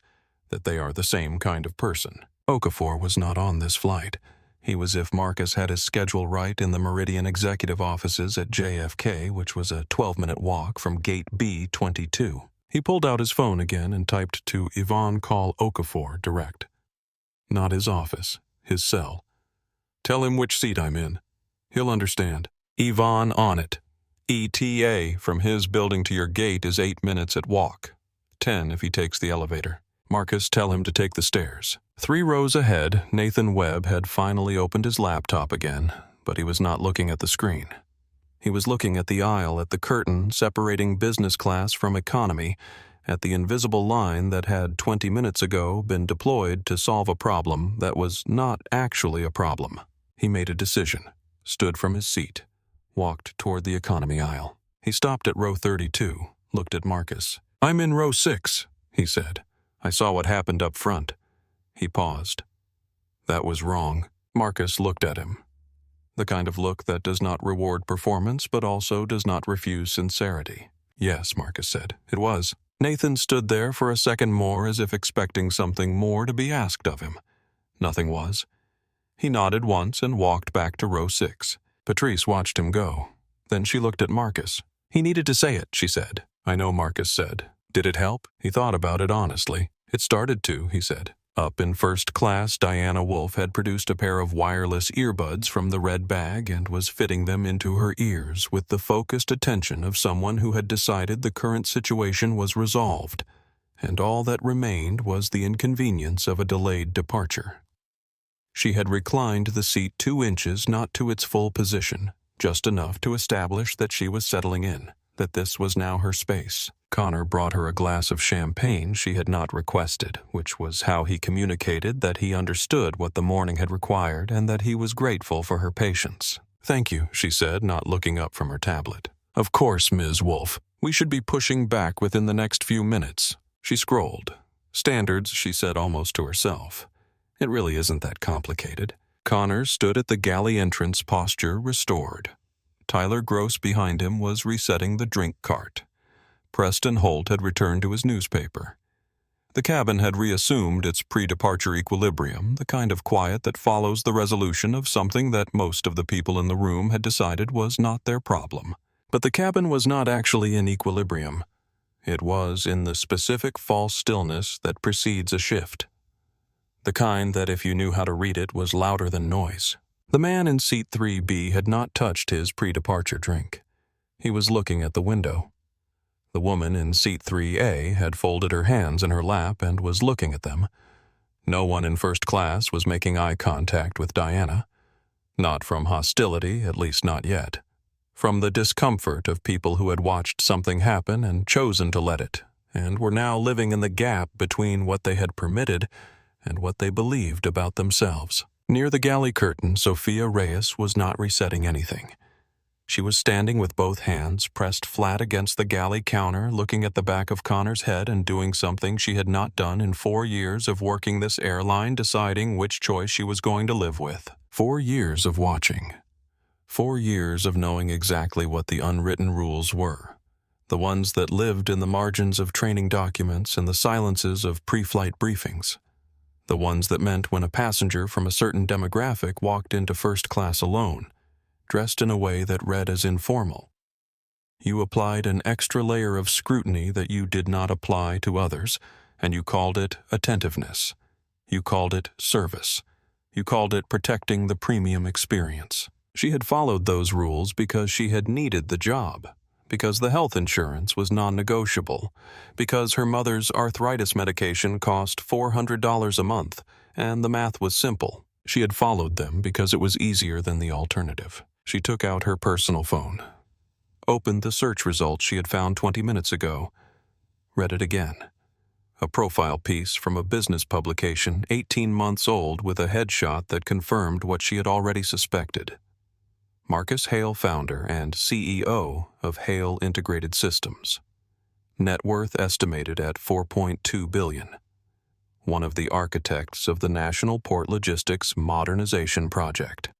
that they are the same kind of person. Okafor was not on this flight. He was if Marcus had his schedule right in the Meridian executive offices at JFK, which was a 12-minute walk from gate B-22. He pulled out his phone again and typed to Yvonne call Okafor direct. Not his office, his cell. Tell him which seat I'm in. He'll understand. Yvonne on it. ETA from his building to your gate is 8 minutes at walk. 10 if he takes the elevator. Marcus, tell him to take the stairs. 3 rows ahead, Nathan Webb had finally opened his laptop again, but he was not looking at the screen. He was looking at the aisle, at the curtain separating business class from economy, at the invisible line that had 20 minutes ago been deployed to solve a problem that was not actually a problem. He made a decision, stood from his seat, walked toward the economy aisle. He stopped at row 32, looked at Marcus. I'm in row 6, he said. I saw what happened up front. He paused. That was wrong. Marcus looked at him. The kind of look that does not reward performance but also does not refuse sincerity. Yes, Marcus said. It was. Nathan stood there for a second more as if expecting something more to be asked of him. Nothing was. He nodded once and walked back to row 6. Patrice watched him go. Then she looked at Marcus. He needed to say it, she said. I know, Marcus said. Did it help? He thought about it honestly. It started to, he said. Up in first class, Diana Wolf had produced a pair of wireless earbuds from the red bag and was fitting them into her ears with the focused attention of someone who had decided the current situation was resolved, and all that remained was the inconvenience of a delayed departure. She had reclined the seat 2 inches not to its full position, just enough to establish that she was settling in, that this was now her space. Connor brought her a glass of champagne she had not requested, which was how he communicated that he understood what the morning had required and that he was grateful for her patience. Thank you, she said, not looking up from her tablet. Of course, Ms. Wolf. We should be pushing back within the next few minutes. She scrolled. Standards, she said almost to herself. It really isn't that complicated. Connor stood at the galley entrance, posture restored. Tyler Gross behind him was resetting the drink cart. Preston Holt had returned to his newspaper. The cabin had reassumed its pre-departure equilibrium, the kind of quiet that follows the resolution of something that most of the people in the room had decided was not their problem. But the cabin was not actually in equilibrium. It was in the specific false stillness that precedes a shift. The kind that, if you knew how to read it, was louder than noise. The man in seat 3B had not touched his pre-departure drink. He was looking at the window. The woman in seat 3A had folded her hands in her lap and was looking at them. No one in first class was making eye contact with Diana. Not from hostility, at least not yet. From the discomfort of people who had watched something happen and chosen to let it, and were now living in the gap between what they had permitted and what they believed about themselves. Near the galley curtain, Sophia Reyes was not resetting anything. She was standing with both hands pressed flat against the galley counter, looking at the back of Connor's head and doing something she had not done in 4 years of working this airline, deciding which choice she was going to live with. 4 years of watching. 4 years of knowing exactly what the unwritten rules were, the ones that lived in the margins of training documents and the silences of pre-flight briefings, the ones that meant when a passenger from a certain demographic walked into first class alone, dressed in a way that read as informal, you applied an extra layer of scrutiny that you did not apply to others, and you called it attentiveness. You called it service. You called it protecting the premium experience. She had followed those rules because she had needed the job, because the health insurance was non-negotiable, because her mother's arthritis medication cost $400 a month, and the math was simple. She had followed them because it was easier than the alternative. She took out her personal phone, opened the search results she had found 20 minutes ago, read it again. A profile piece from a business publication 18 months old with a headshot that confirmed what she had already suspected. Marcus Hale, founder and CEO of Hale Integrated Systems. Net worth estimated at $4.2 billion. One of the architects of the National Port Logistics Modernization Project.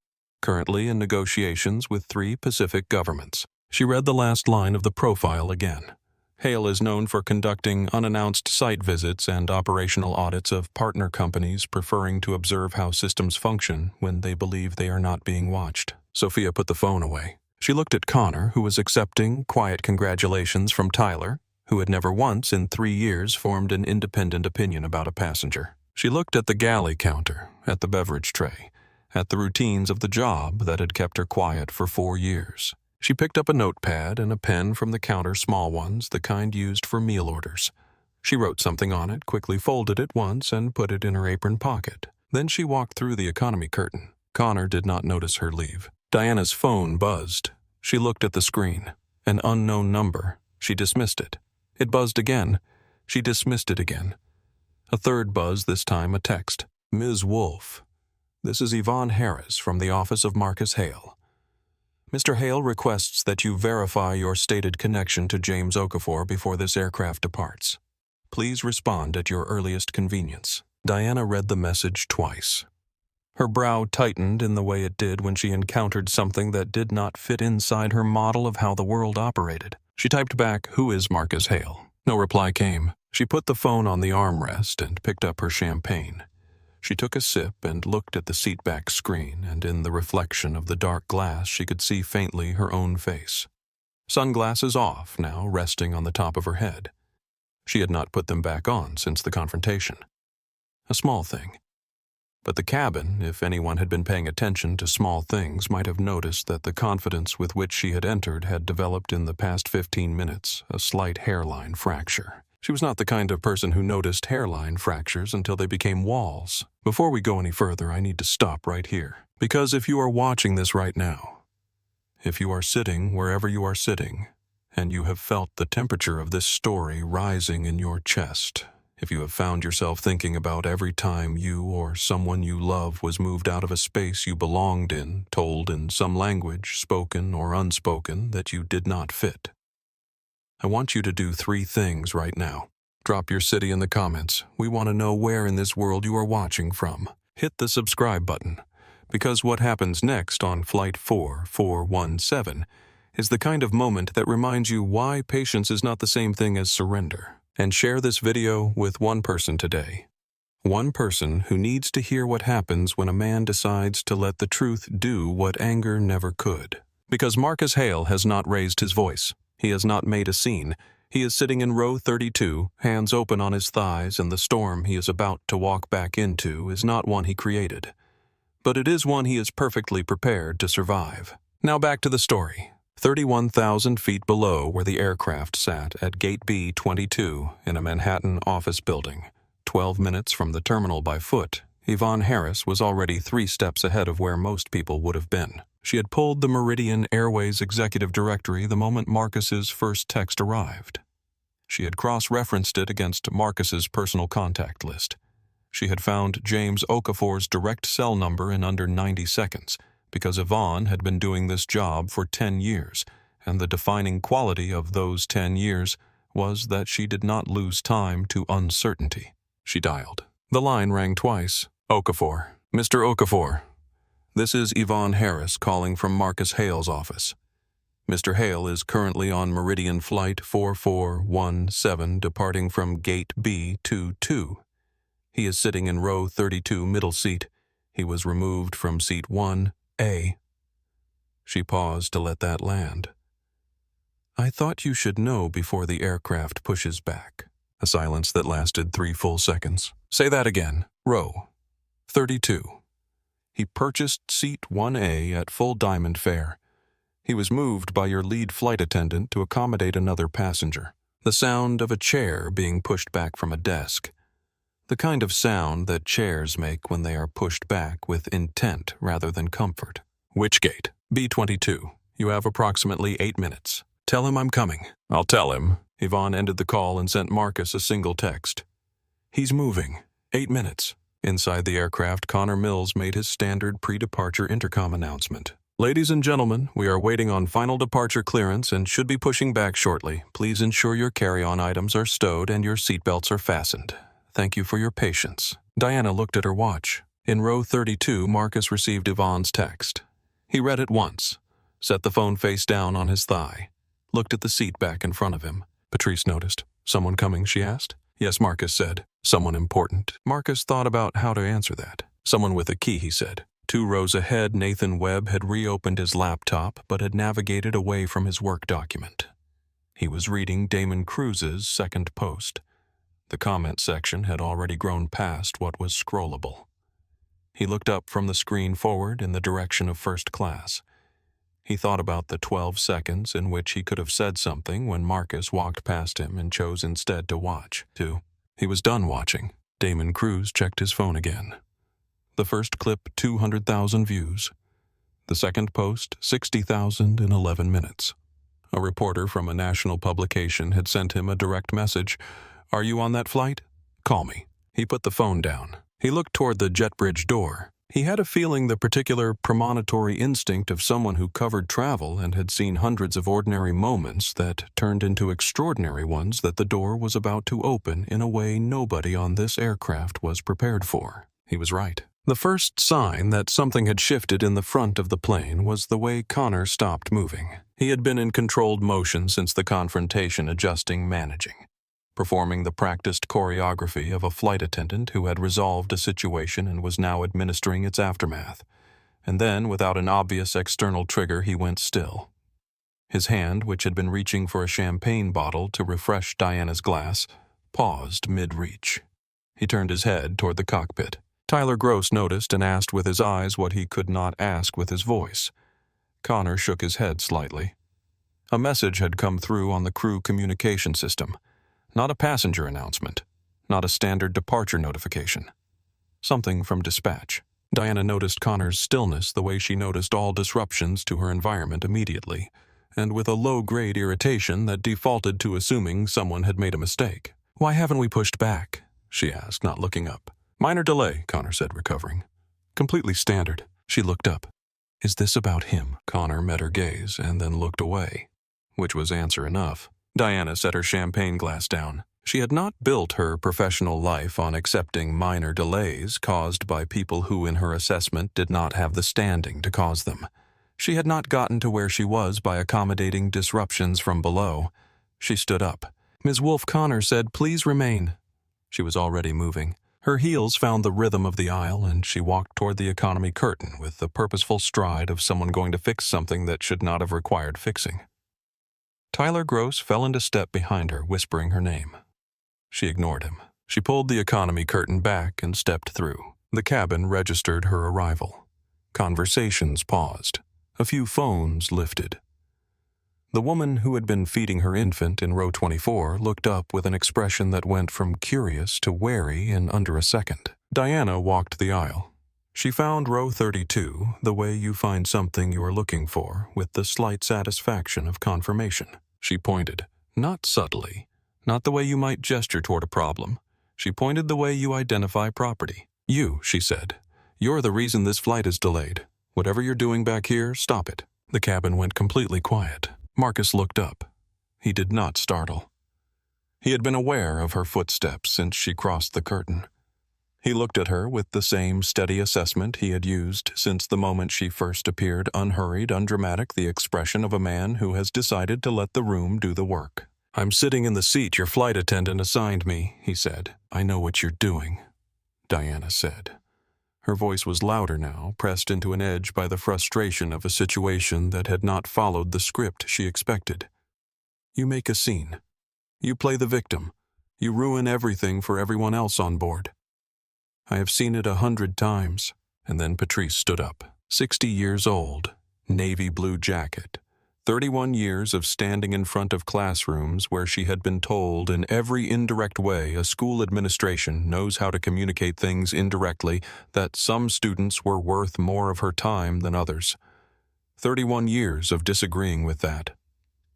Currently in negotiations with 3 Pacific governments. She read the last line of the profile again. Hale is known for conducting unannounced site visits and operational audits of partner companies, preferring to observe how systems function when they believe they are not being watched. Sophia put the phone away. She looked at Connor, who was accepting quiet congratulations from Tyler, who had never once in 3 years formed an independent opinion about a passenger. She looked at the galley counter, at the beverage tray, at the routines of the job that had kept her quiet for 4 years. She picked up a notepad and a pen from the counter, small ones, the kind used for meal orders. She wrote something on it, quickly folded it once, and put it in her apron pocket. Then she walked through the economy curtain. Connor did not notice her leave. Diana's phone buzzed. She looked at the screen. An unknown number. She dismissed it. It buzzed again. She dismissed it again. A third buzz, this time a text. Ms. Wolfe. This is Yvonne Harris from the office of Marcus Hale. Mr. Hale requests that you verify your stated connection to James Okafor before this aircraft departs. Please respond at your earliest convenience. Diana read the message twice. Her brow tightened in the way it did when she encountered something that did not fit inside her model of how the world operated. She typed back, "Who is Marcus Hale?" No reply came. She put the phone on the armrest and picked up her champagne. She took a sip and looked at the seatback screen, and in the reflection of the dark glass she could see faintly her own face. Sunglasses off, now resting on the top of her head. She had not put them back on since the confrontation. A small thing. But the cabin, if anyone had been paying attention to small things, might have noticed that the confidence with which she had entered had developed in the past 15 minutes a slight hairline fracture. She was not the kind of person who noticed hairline fractures until they became walls. Before we go any further, I need to stop right here. Because if you are watching this right now, if you are sitting wherever you are sitting, and you have felt the temperature of this story rising in your chest, if you have found yourself thinking about every time you or someone you love was moved out of a space you belonged in, told in some language, spoken or unspoken, that you did not fit, I want you to do 3 things right now. Drop your city in the comments. We want to know where in this world you are watching from. Hit the subscribe button, because what happens next on Flight 4417 is the kind of moment that reminds you why patience is not the same thing as surrender. And share this video with one person today. One person who needs to hear what happens when a man decides to let the truth do what anger never could. Because Marcus Hale has not raised his voice. He has not made a scene. He is sitting in row 32, hands open on his thighs, and the storm he is about to walk back into is not one he created. But it is one he is perfectly prepared to survive. Now back to the story. 31,000 feet below where the aircraft sat at Gate B-22 in a Manhattan office building, 12 minutes from the terminal by foot, Yvonne Harris was already 3 steps ahead of where most people would have been. She had pulled the Meridian Airways executive directory the moment Marcus's first text arrived. She had cross-referenced it against Marcus's personal contact list. She had found James Okafor's direct cell number in under 90 seconds, because Yvonne had been doing this job for 10 years, and the defining quality of those 10 years was that she did not lose time to uncertainty. She dialed. The line rang twice. Okafor. Mr. Okafor. This is Yvonne Harris calling from Marcus Hale's office. Mr. Hale is currently on Meridian Flight 4417 departing from Gate B22. He is sitting in row 32 middle seat. He was removed from seat 1A. She paused to let that land. I thought you should know before the aircraft pushes back. A silence that lasted 3 full seconds. Say that again. Row 32. He purchased seat 1A at full diamond fare. He was moved by your lead flight attendant to accommodate another passenger. The sound of a chair being pushed back from a desk. The kind of sound that chairs make when they are pushed back with intent rather than comfort. Which gate? B22. You have approximately 8 minutes. Tell him I'm coming. I'll tell him. Yvonne ended the call and sent Marcus a single text. He's moving. 8 minutes. Inside the aircraft, Connor Mills made his standard pre-departure intercom announcement. Ladies and gentlemen, we are waiting on final departure clearance and should be pushing back shortly. Please ensure your carry-on items are stowed and your seatbelts are fastened. Thank you for your patience. Diana looked at her watch. In row 32, Marcus received Yvonne's text. He read it once, set the phone face down on his thigh, looked at the seat back in front of him. Patrice noticed. Someone coming, she asked. Yes, Marcus said. Someone important. Marcus thought about how to answer that. Someone with a key, he said. 2 rows ahead, Nathan Webb had reopened his laptop but had navigated away from his work document. He was reading Damon Cruz's second post. The comment section had already grown past what was scrollable. He looked up from the screen forward in the direction of first class. He thought about the 12 seconds in which he could have said something when Marcus walked past him and chose instead to watch. He was done watching. Damon Cruz checked his phone again. The first clip, 200,000 views. The second post, 60,000 in 11 minutes. A reporter from a national publication had sent him a direct message. Are you on that flight? Call me. He put the phone down. He looked toward the jet bridge door. He had a feeling the particular premonitory instinct of someone who covered travel and had seen hundreds of ordinary moments that turned into extraordinary ones that the door was about to open in a way nobody on this aircraft was prepared for. He was right. The first sign that something had shifted in the front of the plane was the way Connor stopped moving. He had been in controlled motion since the confrontation, adjusting, managing, performing the practiced choreography of a flight attendant who had resolved a situation and was now administering its aftermath. And then, without an obvious external trigger, he went still. His hand, which had been reaching for a champagne bottle to refresh Diana's glass, paused mid-reach. He turned his head toward the cockpit. Tyler Gross noticed and asked with his eyes what he could not ask with his voice. Connor shook his head slightly. A message had come through on the crew communication system. Not a passenger announcement. Not a standard departure notification. Something from dispatch. Diana noticed Connor's stillness the way she noticed all disruptions to her environment immediately, and with a low-grade irritation that defaulted to assuming someone had made a mistake. Why haven't we pushed back? She asked, not looking up. Minor delay, Connor said, recovering. Completely standard. She looked up. Is this about him? Connor met her gaze and then looked away, which was answer enough. Diana set her champagne glass down. She had not built her professional life on accepting minor delays caused by people who, in her assessment, did not have the standing to cause them. She had not gotten to where she was by accommodating disruptions from below. She stood up. Ms. Wolfe, Connor said, please remain. She was already moving. Her heels found the rhythm of the aisle, and she walked toward the economy curtain with the purposeful stride of someone going to fix something that should not have required fixing. Tyler Gross fell into step behind her, whispering her name. She ignored him. She pulled the economy curtain back and stepped through. The cabin registered her arrival. Conversations paused. A few phones lifted. The woman who had been feeding her infant in row 24 looked up with an expression that went from curious to wary in under a second. Diana walked the aisle. She found row 32 the way you find something you are looking for, with the slight satisfaction of confirmation. She pointed, not subtly, not the way you might gesture toward a problem. She pointed the way you identify property. You, she said. You're the reason this flight is delayed. Whatever you're doing back here, stop it. The cabin went completely quiet. Marcus looked up. He did not startle. He had been aware of her footsteps since she crossed the curtain. He looked at her with the same steady assessment he had used since the moment she first appeared, unhurried, undramatic, the expression of a man who has decided to let the room do the work. "I'm sitting in the seat your flight attendant assigned me," he said. "I know what you're doing," Diana said. Her voice was louder now, pressed into an edge by the frustration of a situation that had not followed the script she expected. "You make a scene. You play the victim. You ruin everything for everyone else on board. I have seen it 100 times." And then Patrice stood up. 60 years old, navy blue jacket, 31 years of standing in front of classrooms where she had been told in every indirect way a school administration knows how to communicate things indirectly that some students were worth more of her time than others. 31 years of disagreeing with that.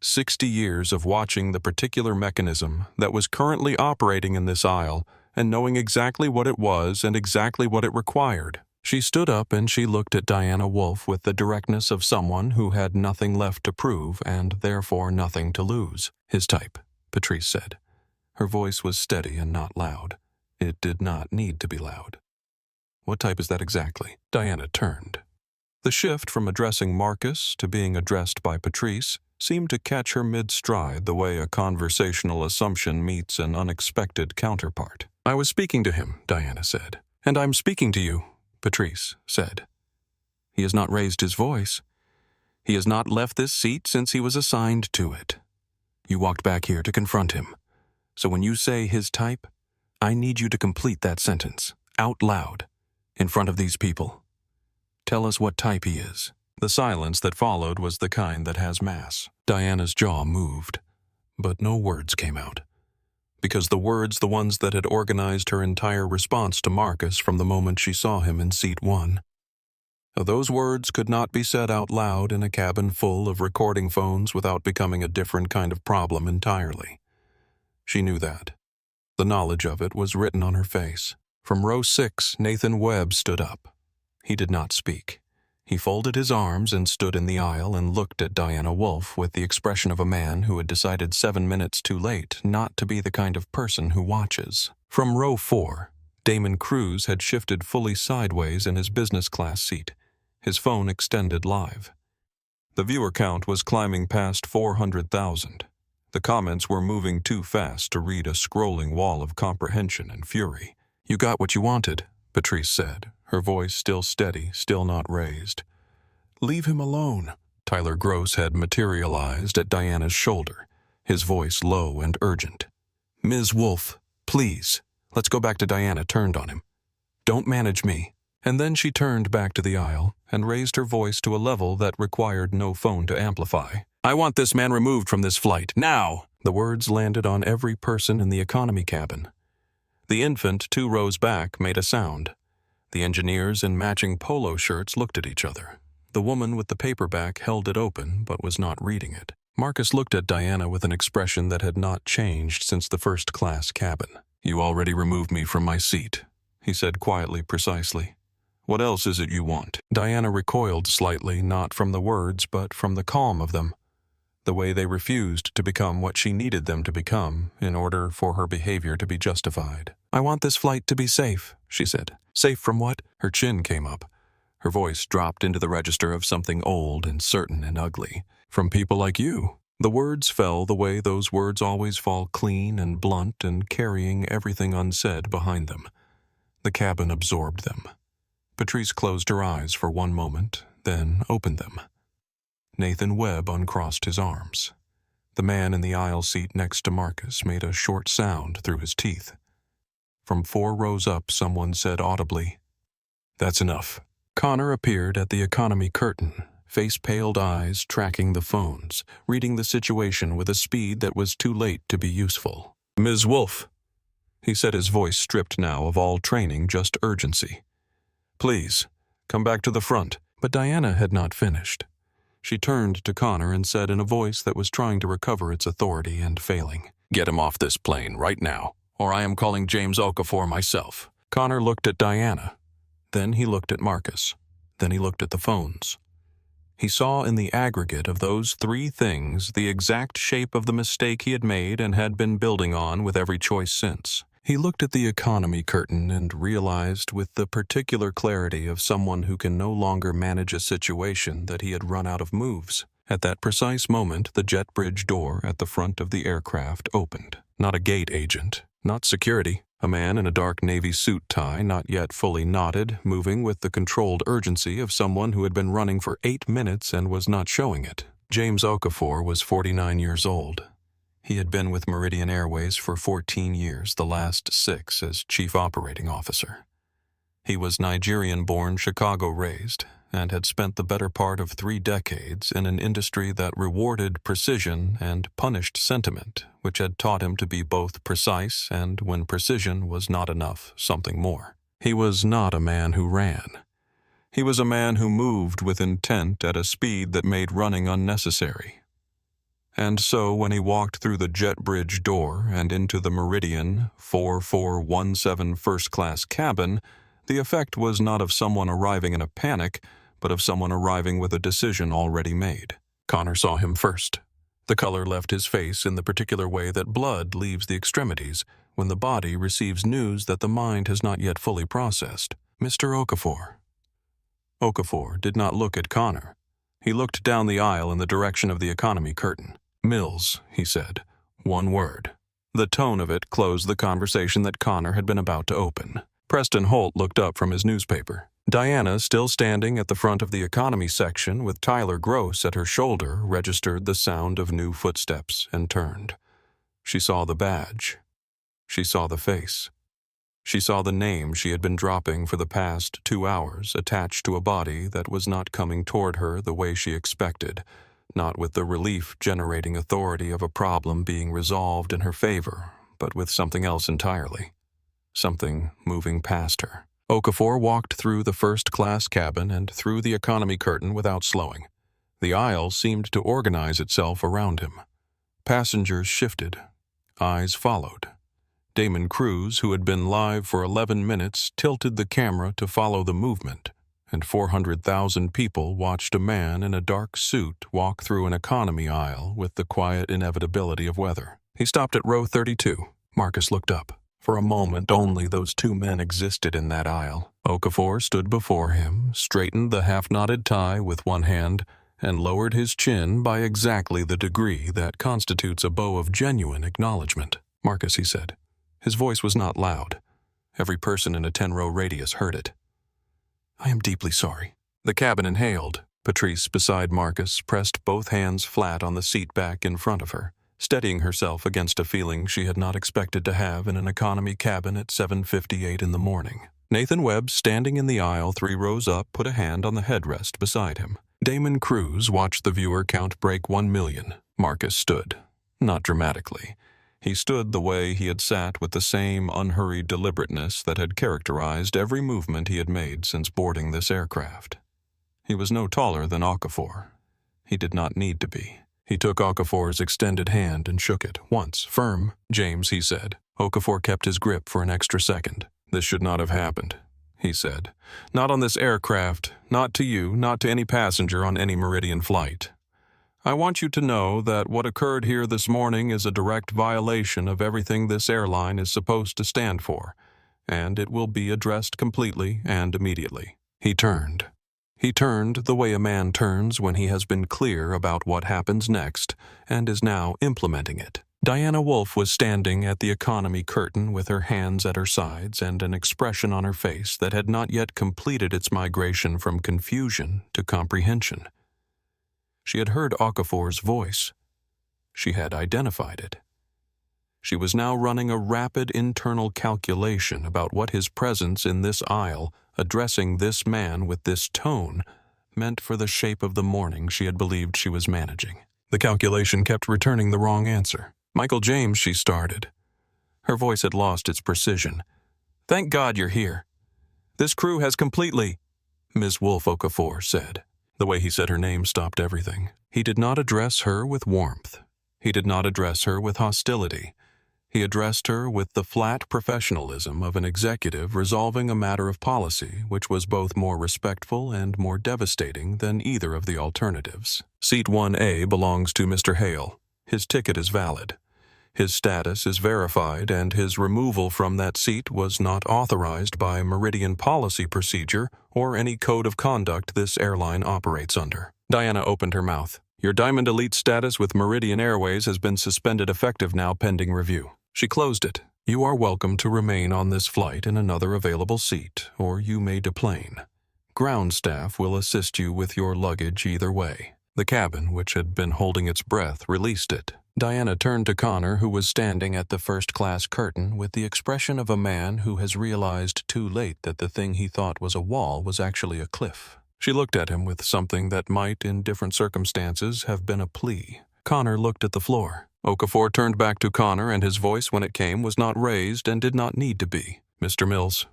60 years of watching the particular mechanism that was currently operating in this aisle and knowing exactly what it was and exactly what it required. She stood up and she looked at Diana Wolf with the directness of someone who had nothing left to prove and therefore nothing to lose. "His type," Patrice said. Her voice was steady and not loud. It did not need to be loud. "What type is that exactly?" Diana turned. The shift from addressing Marcus to being addressed by Patrice seemed to catch her mid-stride the way a conversational assumption meets an unexpected counterpart. "I was speaking to him," Diana said. "And I'm speaking to you," Patrice said. "He has not raised his voice. He has not left this seat since he was assigned to it. You walked back here to confront him. So when you say his type, I need you to complete that sentence, out loud, in front of these people. Tell us what type he is." The silence that followed was the kind that has mass. Diana's jaw moved, but no words came out. Because the words, the ones that had organized her entire response to Marcus from the moment she saw him in seat 1. Those words could not be said out loud in a cabin full of recording phones without becoming a different kind of problem entirely. She knew that. The knowledge of it was written on her face. From row 6, Nathan Webb stood up. He did not speak. He folded his arms and stood in the aisle and looked at Diana Wolf with the expression of a man who had decided 7 minutes too late not to be the kind of person who watches. From row 4, Damon Cruz had shifted fully sideways in his business class seat, his phone extended live. The viewer count was climbing past 400,000. The comments were moving too fast to read a scrolling wall of comprehension and fury. "You got what you wanted," Patrice said, her voice still steady, still not raised. "Leave him alone." Tyler Gross had materialized at Diana's shoulder, his voice low and urgent. "Ms. Wolf, please, let's go back to." Diana turned on him. "Don't manage me." And then she turned back to the aisle and raised her voice to a level that required no phone to amplify. "I want this man removed from this flight, now!" The words landed on every person in the economy cabin. The infant 2 rows back made a sound. The engineers in matching polo shirts looked at each other. The woman with the paperback held it open but was not reading it. Marcus looked at Diana with an expression that had not changed since the first-class cabin. "You already removed me from my seat," he said quietly, precisely. "What else is it you want?" Diana recoiled slightly, not from the words but from the calm of them, the way they refused to become what she needed them to become in order for her behavior to be justified. "I want this flight to be safe," she said. "Safe from what?" Her chin came up. Her voice dropped into the register of something old and certain and ugly. "From people like you." The words fell the way those words always fall, clean and blunt and carrying everything unsaid behind them. The cabin absorbed them. Patrice closed her eyes for one moment, then opened them. Nathan Webb uncrossed his arms. The man in the aisle seat next to Marcus made a short sound through his teeth. From 4 rows up, someone said audibly, "That's enough." Connor appeared at the economy curtain, face-paled eyes tracking the phones, reading the situation with a speed that was too late to be useful. "Ms. Wolf," he said, his voice stripped now of all training, just urgency. "Please, come back to the front." But Diana had not finished. She turned to Connor and said in a voice that was trying to recover its authority and failing, "Get him off this plane right now, or I am calling James Okafor myself." Connor looked at Diana. Then he looked at Marcus. Then he looked at the phones. He saw in the aggregate of those three things the exact shape of the mistake he had made and had been building on with every choice since. He looked at the economy curtain and realized with the particular clarity of someone who can no longer manage a situation that he had run out of moves. At that precise moment, the jet bridge door at the front of the aircraft opened. Not a gate agent, not security. A man in a dark navy suit tie, not yet fully knotted, moving with the controlled urgency of someone who had been running for 8 minutes and was not showing it. James Okafor was 49 years old. He had been with Meridian Airways for 14 years, the last 6 as chief operating officer. He was Nigerian-born, Chicago-raised, and had spent the better part of 3 decades in an industry that rewarded precision and punished sentiment, which had taught him to be both precise and, when precision was not enough, something more. He was not a man who ran. He was a man who moved with intent at a speed that made running unnecessary. And so when he walked through the jet bridge door and into the Meridian 4417 first-class cabin, the effect was not of someone arriving in a panic, but of someone arriving with a decision already made. Connor saw him first. The color left his face in the particular way that blood leaves the extremities when the body receives news that the mind has not yet fully processed. "Mr. Okafor." Okafor did not look at Connor. He looked down the aisle in the direction of the economy curtain. "Mills," he said. One word. The tone of it closed the conversation that Connor had been about to open. Preston Holt looked up from his newspaper. Diana, still standing at the front of the economy section with Tyler Gross at her shoulder, registered the sound of new footsteps and turned. She saw the badge. She saw the face. She saw the name she had been dropping for the past 2 hours attached to a body that was not coming toward her the way she expected, not with the relief-generating authority of a problem being resolved in her favor, but with something else entirely. Something moving past her. Okafor walked through the first-class cabin and through the economy curtain without slowing. The aisle seemed to organize itself around him. Passengers shifted. Eyes followed. Damon Cruz, who had been live for 11 minutes, tilted the camera to follow the movement, and 400,000 people watched a man in a dark suit walk through an economy aisle with the quiet inevitability of weather. He stopped at row 32. Marcus looked up. For a moment only those 2 men existed in that aisle. Okafor stood before him, straightened the half-knotted tie with one hand, and lowered his chin by exactly the degree that constitutes a bow of genuine acknowledgement. "Marcus," he said. His voice was not loud. Every person in a 10-row radius heard it. "I am deeply sorry." The cabin inhaled. Patrice, beside Marcus, pressed both hands flat on the seat back in front of her, steadying herself against a feeling she had not expected to have in an economy cabin at 7:58 in the morning. Nathan Webb, standing in the aisle 3 rows up, put a hand on the headrest beside him. Damon Cruz watched the viewer count break 1 million. Marcus stood. Not dramatically. He stood the way he had sat with the same unhurried deliberateness that had characterized every movement he had made since boarding this aircraft. He was no taller than Okafor. He did not need to be. He took Okafor's extended hand and shook it, once, firm. "James," he said. Okafor kept his grip for an extra second. "This should not have happened," he said. "Not on this aircraft, not to you, not to any passenger on any Meridian flight. I want you to know that what occurred here this morning is a direct violation of everything this airline is supposed to stand for, and it will be addressed completely and immediately." He turned. He turned the way a man turns when he has been clear about what happens next and is now implementing it. Diana Wolfe was standing at the economy curtain with her hands at her sides and an expression on her face that had not yet completed its migration from confusion to comprehension. She had heard Okafor's voice. She had identified it. She was now running a rapid internal calculation about what his presence in this aisle, addressing this man with this tone, meant for the shape of the morning she had believed she was managing. The calculation kept returning the wrong answer. "Michael James," she started. Her voice had lost its precision. "Thank God you're here. This crew has completely—" Ms. Wolfe Okafor said. The way he said her name stopped everything. He did not address her with warmth. He did not address her with hostility. He addressed her with the flat professionalism of an executive resolving a matter of policy which was both more respectful and more devastating than either of the alternatives. Seat 1A belongs to Mr. Hale. His ticket is valid. His status is verified, and his removal from that seat was not authorized by Meridian policy procedure or any code of conduct this airline operates under. Diana opened her mouth. Your Diamond Elite status with Meridian Airways has been suspended effective now pending review. She closed it. You are welcome to remain on this flight in another available seat, or you may deplane. Ground staff will assist you with your luggage either way. The cabin, which had been holding its breath, released it. Diana turned to Connor, who was standing at the first-class curtain with the expression of a man who has realized too late that the thing he thought was a wall was actually a cliff. She looked at him with something that might, in different circumstances, have been a plea. Connor looked at the floor. Okafor turned back to Connor, and his voice, when it came, was not raised and did not need to be. Mr. Mills,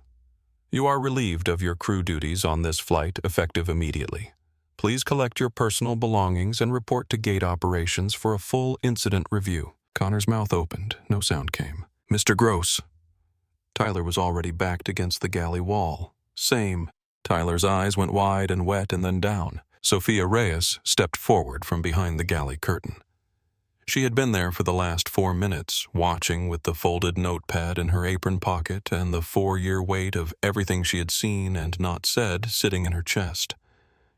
you are relieved of your crew duties on this flight, effective immediately. Please collect your personal belongings and report to gate operations for a full incident review. Connor's mouth opened. No sound came. Mr. Gross. Tyler was already backed against the galley wall. Same. Tyler's eyes went wide and wet and then down. Sophia Reyes stepped forward from behind the galley curtain. She had been there for the last 4 minutes, watching with the folded notepad in her apron pocket and the 4-year weight of everything she had seen and not said sitting in her chest.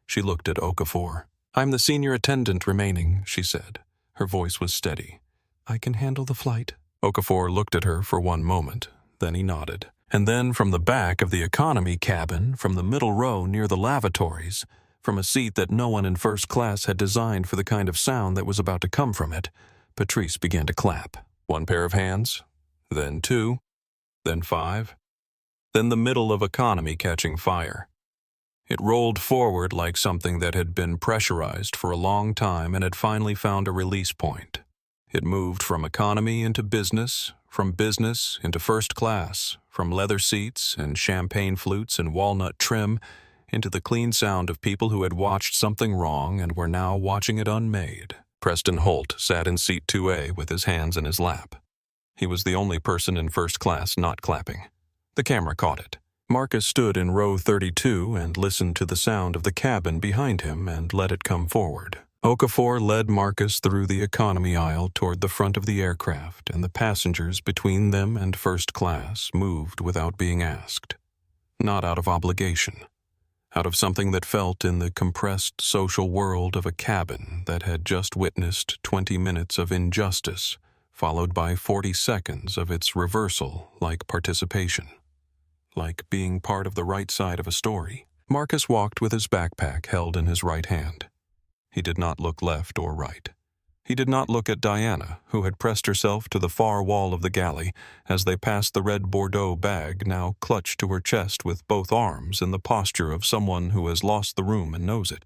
She looked at Okafor. I'm the senior attendant remaining, she said. Her voice was steady. I can handle the flight. Okafor looked at her for 1 moment. Then he nodded. And then from the back of the economy cabin, from the middle row near the lavatories, from a seat that no one in first class had designed for the kind of sound that was about to come from it, Patrice began to clap. 1 pair of hands, then 2, then 5, then the middle of economy catching fire. It rolled forward like something that had been pressurized for a long time and had finally found a release point. It moved from economy into business, from business into first class, from leather seats and champagne flutes and walnut trim into the clean sound of people who had watched something wrong and were now watching it unmade. Preston Holt sat in seat 2A with his hands in his lap. He was the only person in first class not clapping. The camera caught it. Marcus stood in row 32 and listened to the sound of the cabin behind him and let it come forward. Okafor led Marcus through the economy aisle toward the front of the aircraft, and the passengers between them and first class moved without being asked. Not out of obligation. Out of something that felt in the compressed social world of a cabin that had just witnessed 20 minutes of injustice, followed by 40 seconds of its reversal, like participation. Like being part of the right side of a story. Marcus walked with his backpack held in his right hand. He did not look left or right. He did not look at Diana, who had pressed herself to the far wall of the galley as they passed the red Bordeaux bag now clutched to her chest with both arms in the posture of someone who has lost the room and knows it.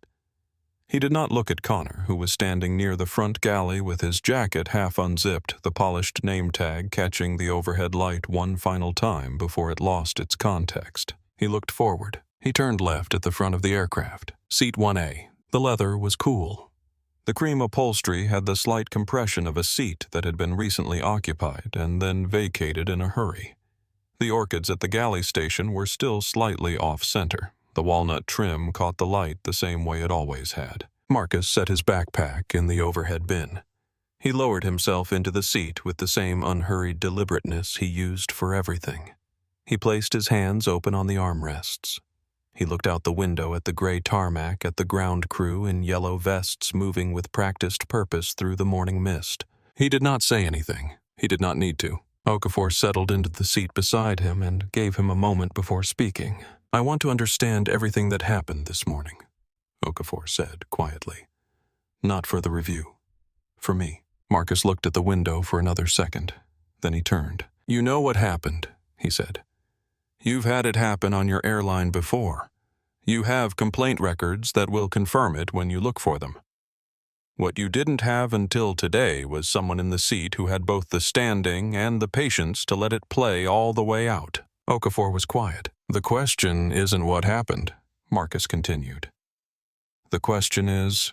He did not look at Connor, who was standing near the front galley with his jacket half unzipped, the polished name tag catching the overhead light one final time before it lost its context. He looked forward. He turned left at the front of the aircraft. Seat 1A. The leather was cool. The cream upholstery had the slight compression of a seat that had been recently occupied and then vacated in a hurry. The orchids at the galley station were still slightly off-center. The walnut trim caught the light the same way it always had. Marcus set his backpack in the overhead bin. He lowered himself into the seat with the same unhurried deliberateness he used for everything. He placed his hands open on the armrests. He looked out the window at the gray tarmac at the ground crew in yellow vests moving with practiced purpose through the morning mist. He did not say anything. He did not need to. Okafor settled into the seat beside him and gave him a moment before speaking. I want to understand everything that happened this morning, Okafor said quietly. Not for the review. For me. Marcus looked at the window for another second. Then he turned. You know what happened, he said. You've had it happen on your airline before. You have complaint records that will confirm it when you look for them. What you didn't have until today was someone in the seat who had both the standing and the patience to let it play all the way out. Okafor was quiet. The question isn't what happened, Marcus continued. The question is,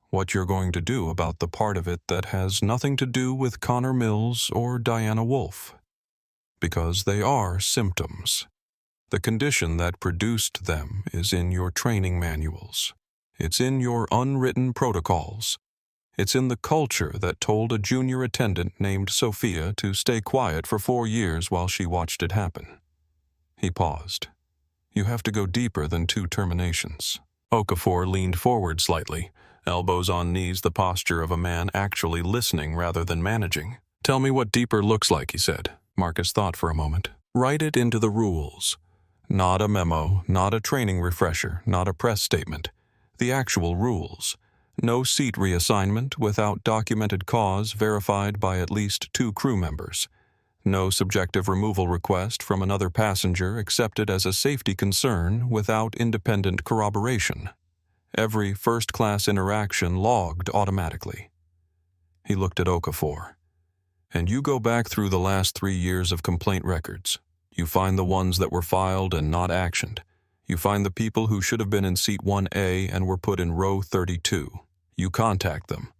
what you're going to do about the part of it that has nothing to do with Connor Mills or Diana Wolf. Because they are symptoms. The condition that produced them is in your training manuals. It's in your unwritten protocols. It's in the culture that told a junior attendant named Sophia to stay quiet for 4 years while she watched it happen. He paused. You have to go deeper than 2 terminations. Okafor leaned forward slightly, elbows on knees, the posture of a man actually listening rather than managing. Tell me what deeper looks like, he said. Marcus thought for a moment. Write it into the rules. Not a memo, not a training refresher, not a press statement. The actual rules. No seat reassignment without documented cause verified by at least 2 crew members. No subjective removal request from another passenger accepted as a safety concern without independent corroboration. Every first-class interaction logged automatically. He looked at Okafor. And you go back through the last 3 years of complaint records. You find the ones that were filed and not actioned. You find the people who should have been in seat 1A and were put in row 32. You contact them.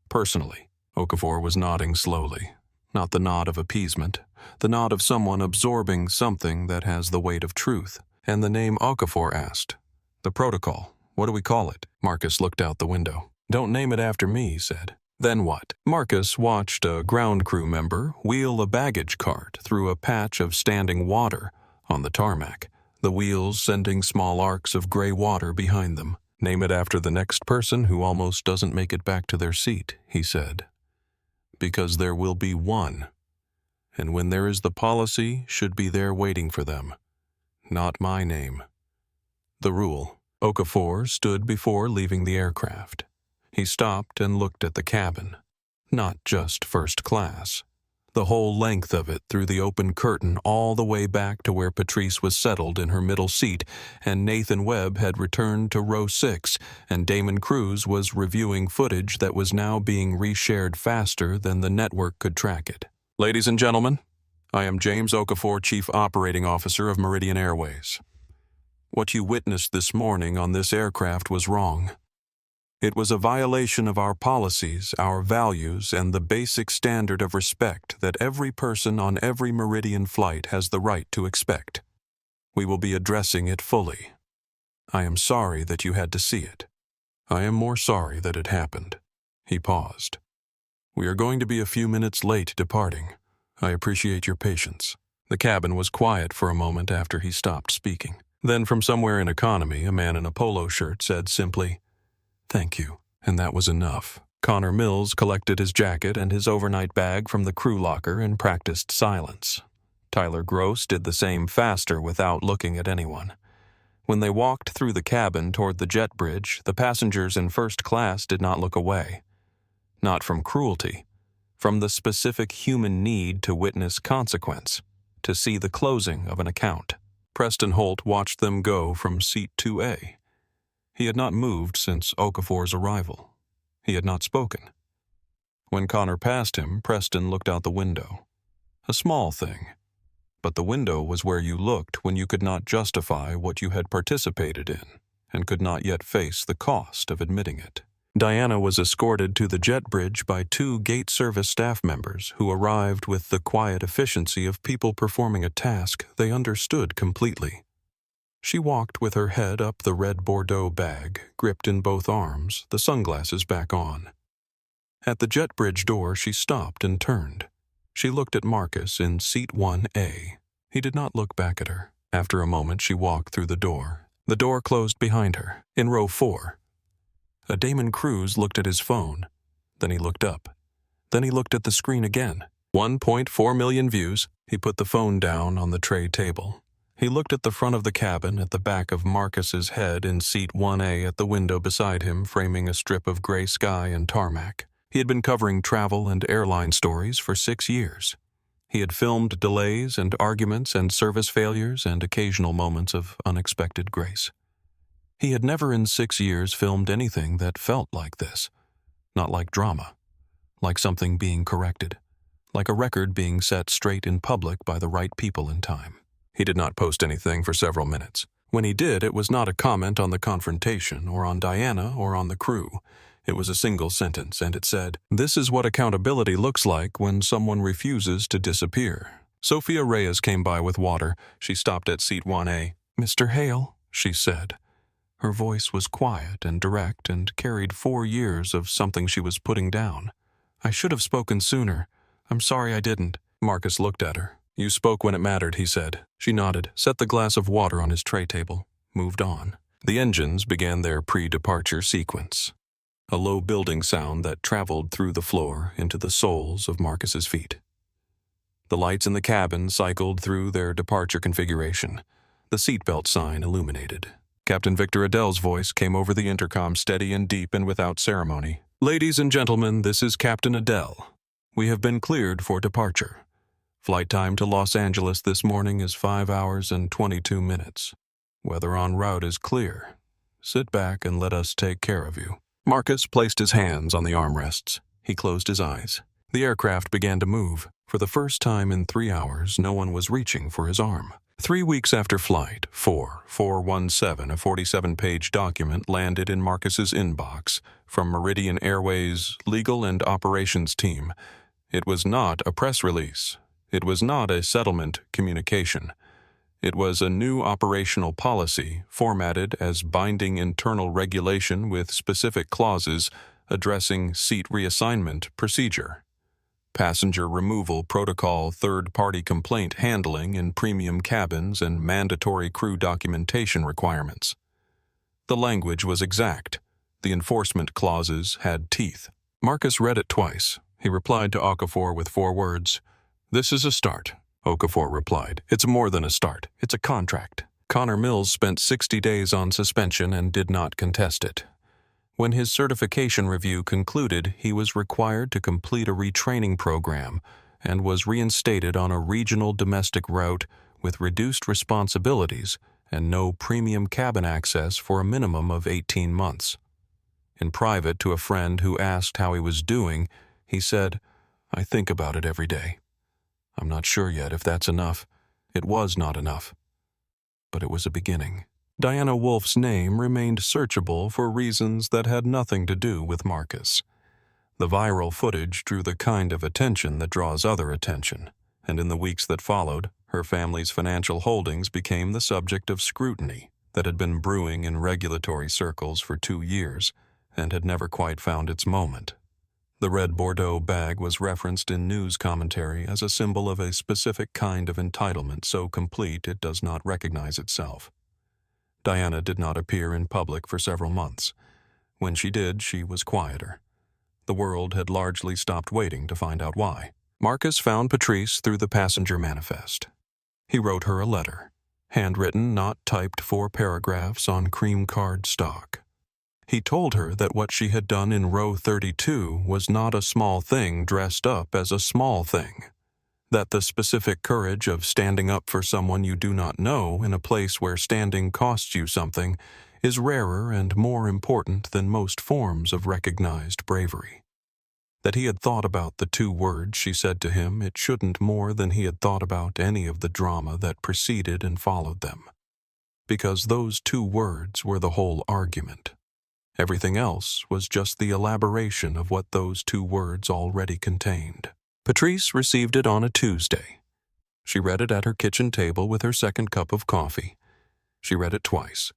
Personally. Okafor was nodding slowly. Not the nod of appeasement. The nod of someone absorbing something that has the weight of truth. And the name Okafor asked. The protocol. What do we call it? Marcus looked out the window. Don't name it after me, he said. Then what? Marcus watched a ground crew member wheel a baggage cart through a patch of standing water on the tarmac, the wheels sending small arcs of gray water behind them. Name it after the next person who almost doesn't make it back to their seat, he said. Because there will be one. And when there is the policy, should be there waiting for them. Not my name. The rule. Okafor stood before leaving the aircraft. He stopped and looked at the cabin. Not just first class. The whole length of it through the open curtain all the way back to where Patrice was settled in her middle seat and Nathan Webb had returned to row 6 and Damon Cruz was reviewing footage that was now being reshared faster than the network could track it. Ladies and gentlemen, I am James Okafor, Chief Operating Officer of Meridian Airways. What you witnessed this morning on this aircraft was wrong. It was a violation of our policies, our values, and the basic standard of respect that every person on every Meridian flight has the right to expect. We will be addressing it fully. I am sorry that you had to see it. I am more sorry that it happened. He paused. We are going to be a few minutes late departing. I appreciate your patience. The cabin was quiet for a moment after he stopped speaking. Then from somewhere in economy, a man in a polo shirt said simply, Thank you, and that was enough. Connor Mills collected his jacket and his overnight bag from the crew locker and practiced silence. Tyler Gross did the same faster without looking at anyone. When they walked through the cabin toward the jet bridge, the passengers in first class did not look away. Not from cruelty, from the specific human need to witness consequence, to see the closing of an account. Preston Holt watched them go from seat 2A. He had not moved since Okafor's arrival. He had not spoken. When Connor passed him, Preston looked out the window. A small thing. But the window was where you looked when you could not justify what you had participated in and could not yet face the cost of admitting it. Diana was escorted to the jet bridge by 2 gate service staff members who arrived with the quiet efficiency of people performing a task they understood completely. She walked with her head up the red Bordeaux bag, gripped in both arms, the sunglasses back on. At the jet bridge door, she stopped and turned. She looked at Marcus in seat 1A. He did not look back at her. After a moment, she walked through the door. The door closed behind her, in row 4. A Damon Cruz looked at his phone. Then he looked up. Then he looked at the screen again. 1.4 million views. He put the phone down on the tray table. He looked at the front of the cabin at the back of Marcus's head in seat 1A at the window beside him, framing a strip of gray sky and tarmac. He had been covering travel and airline stories for 6 years. He had filmed delays and arguments and service failures and occasional moments of unexpected grace. He had never in 6 years filmed anything that felt like this. Not like drama. Like something being corrected. Like a record being set straight in public by the right people in time. He did not post anything for several minutes. When he did, it was not a comment on the confrontation or on Diana or on the crew. It was a single sentence, and it said, "This is what accountability looks like when someone refuses to disappear." Sophia Reyes came by with water. She stopped at seat 1A. "Mr. Hale," she said. Her voice was quiet and direct and carried 4 years of something she was putting down. "I should have spoken sooner. I'm sorry I didn't." Marcus looked at her. "You spoke when it mattered," he said. She nodded, set the glass of water on his tray table, moved on. The engines began their pre-departure sequence. A low building sound that traveled through the floor into the soles of Marcus's feet. The lights in the cabin cycled through their departure configuration. The seatbelt sign illuminated. Captain Victor Adele's voice came over the intercom, steady and deep and without ceremony. "Ladies and gentlemen, this is Captain Adele. We have been cleared for departure. Flight time to Los Angeles this morning is 5 hours and 22 minutes. Weather en route is clear. Sit back and let us take care of you." Marcus placed his hands on the armrests. He closed his eyes. The aircraft began to move. For the first time in 3 hours, no one was reaching for his arm. 3 weeks after flight, 4417, a 47-page document, landed in Marcus's inbox from Meridian Airways' Legal and Operations team. It was not a press release. It was not a settlement communication. It was a new operational policy formatted as binding internal regulation with specific clauses addressing seat reassignment procedure, passenger removal protocol, third-party complaint handling in premium cabins, and mandatory crew documentation requirements. The language was exact. The enforcement clauses had teeth. Marcus read it twice. He replied to Okafor with 4 words. "This is a start." Okafor replied, "It's more than a start. It's a contract." Connor Mills spent 60 days on suspension and did not contest it. When his certification review concluded, he was required to complete a retraining program and was reinstated on a regional domestic route with reduced responsibilities and no premium cabin access for a minimum of 18 months. In private to a friend who asked how he was doing, he said, "I think about it every day. I'm not sure yet if that's enough." It was not enough. But it was a beginning. Diana Wolf's name remained searchable for reasons that had nothing to do with Marcus. The viral footage drew the kind of attention that draws other attention, and in the weeks that followed, her family's financial holdings became the subject of scrutiny that had been brewing in regulatory circles for 2 years and had never quite found its moment. The red Bordeaux bag was referenced in news commentary as a symbol of a specific kind of entitlement so complete it does not recognize itself. Diana did not appear in public for several months. When she did, she was quieter. The world had largely stopped waiting to find out why. Marcus found Patrice through the passenger manifest. He wrote her a letter, handwritten, not typed 4 paragraphs on cream card stock. He told her that what she had done in row 32 was not a small thing dressed up as a small thing. That the specific courage of standing up for someone you do not know in a place where standing costs you something is rarer and more important than most forms of recognized bravery. That he had thought about the 2 words she said to him, it shouldn't more than he had thought about any of the drama that preceded and followed them. Because those 2 words were the whole argument. Everything else was just the elaboration of what those 2 words already contained. Patrice received it on a Tuesday. She read it at her kitchen table with her second cup of coffee. She read it twice.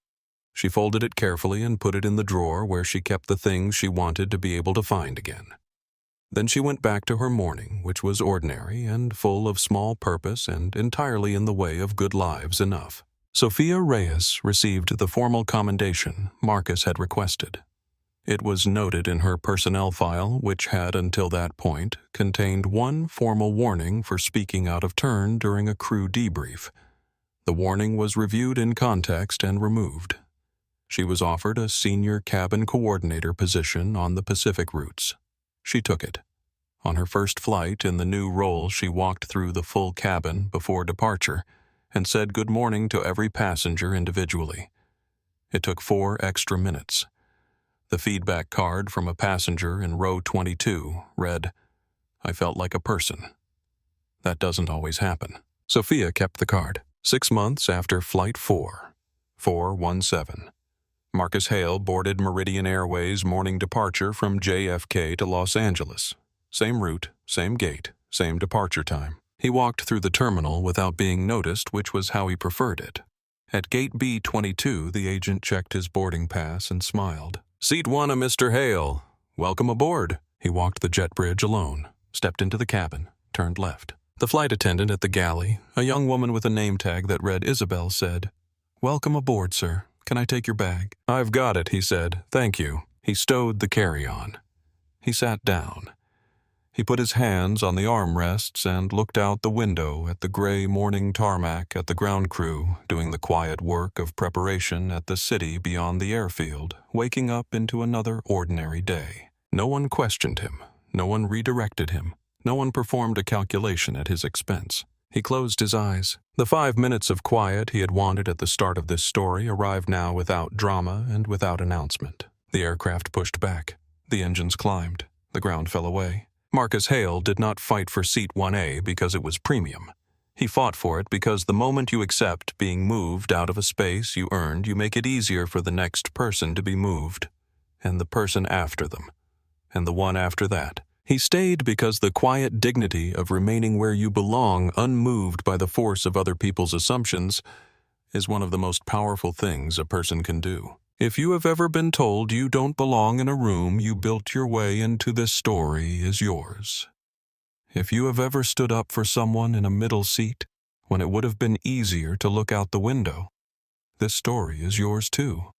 She folded it carefully and put it in the drawer where she kept the things she wanted to be able to find again. Then she went back to her morning, which was ordinary and full of small purpose and entirely in the way of good lives enough. Sophia Reyes received the formal commendation Marcus had requested. It was noted in her personnel file, which had until that point contained 1 formal warning for speaking out of turn during a crew debrief. The warning was reviewed in context and removed. She was offered a senior cabin coordinator position on the Pacific routes. She took it. On her first flight in the new role, she walked through the full cabin before departure and said good morning to every passenger individually. It took 4 extra minutes. The feedback card from a passenger in row 22 read, "I felt like a person." That doesn't always happen. Sophia kept the card. 6 months after Flight 4, 417, Marcus Hale boarded Meridian Airways' morning departure from JFK to Los Angeles. Same route, same gate, same departure time. He walked through the terminal without being noticed, which was how he preferred it. At gate B22, the agent checked his boarding pass and smiled. "Seat 1, Mr. Hale. Welcome aboard." He walked the jet bridge alone, stepped into the cabin, turned left. The flight attendant at the galley, a young woman with a name tag that read Isabel, said, "Welcome aboard, sir. Can I take your bag?" "I've got it," he said. "Thank you." He stowed the carry-on. He sat down. He put his hands on the armrests and looked out the window at the gray morning tarmac, at the ground crew doing the quiet work of preparation at the city beyond the airfield, waking up into another ordinary day. No one questioned him. No one redirected him. No one performed a calculation at his expense. He closed his eyes. The 5 minutes of quiet he had wanted at the start of this story arrived now without drama and without announcement. The aircraft pushed back. The engines climbed. The ground fell away. Marcus Hale did not fight for seat 1A because it was premium. He fought for it because the moment you accept being moved out of a space you earned, you make it easier for the next person to be moved, and the person after them, and the one after that. He stayed because the quiet dignity of remaining where you belong, unmoved by the force of other people's assumptions, is one of the most powerful things a person can do. If you have ever been told you don't belong in a room you built your way into, this story is yours. If you have ever stood up for someone in a middle seat when it would have been easier to look out the window, this story is yours too.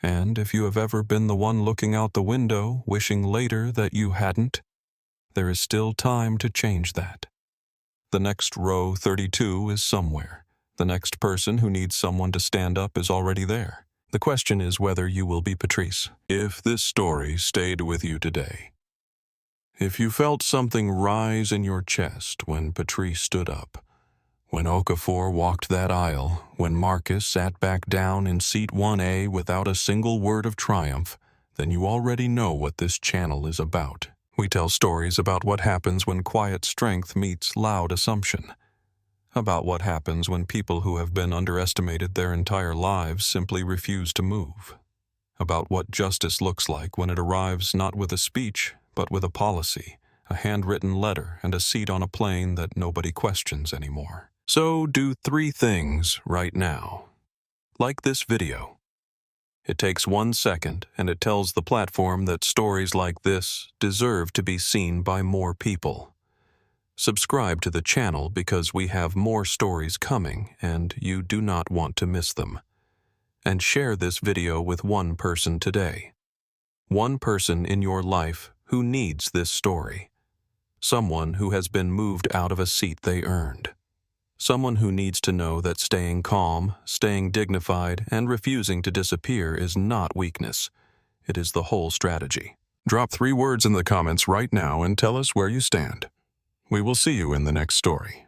And if you have ever been the one looking out the window, wishing later that you hadn't, there is still time to change that. The next row 32 is somewhere. The next person who needs someone to stand up is already there. The question is whether you will be Patrice. If this story stayed with you today, if you felt something rise in your chest when Patrice stood up, when Okafor walked that aisle, when Marcus sat back down in seat 1A without a single word of triumph, then you already know what this channel is about. We tell stories about what happens when quiet strength meets loud assumption, about what happens when people who have been underestimated their entire lives simply refuse to move, about what justice looks like when it arrives not with a speech, but with a policy, a handwritten letter, and a seat on a plane that nobody questions anymore. So do 3 things right now. Like this video. It takes 1 second, and it tells the platform that stories like this deserve to be seen by more people. Subscribe to the channel because we have more stories coming, and you do not want to miss them. And share this video with 1 person today. 1 person in your life who needs this story. Someone who has been moved out of a seat they earned. Someone who needs to know that staying calm, staying dignified, and refusing to disappear is not weakness. It is the whole strategy. Drop 3 words in the comments right now and tell us where you stand. We will see you in the next story.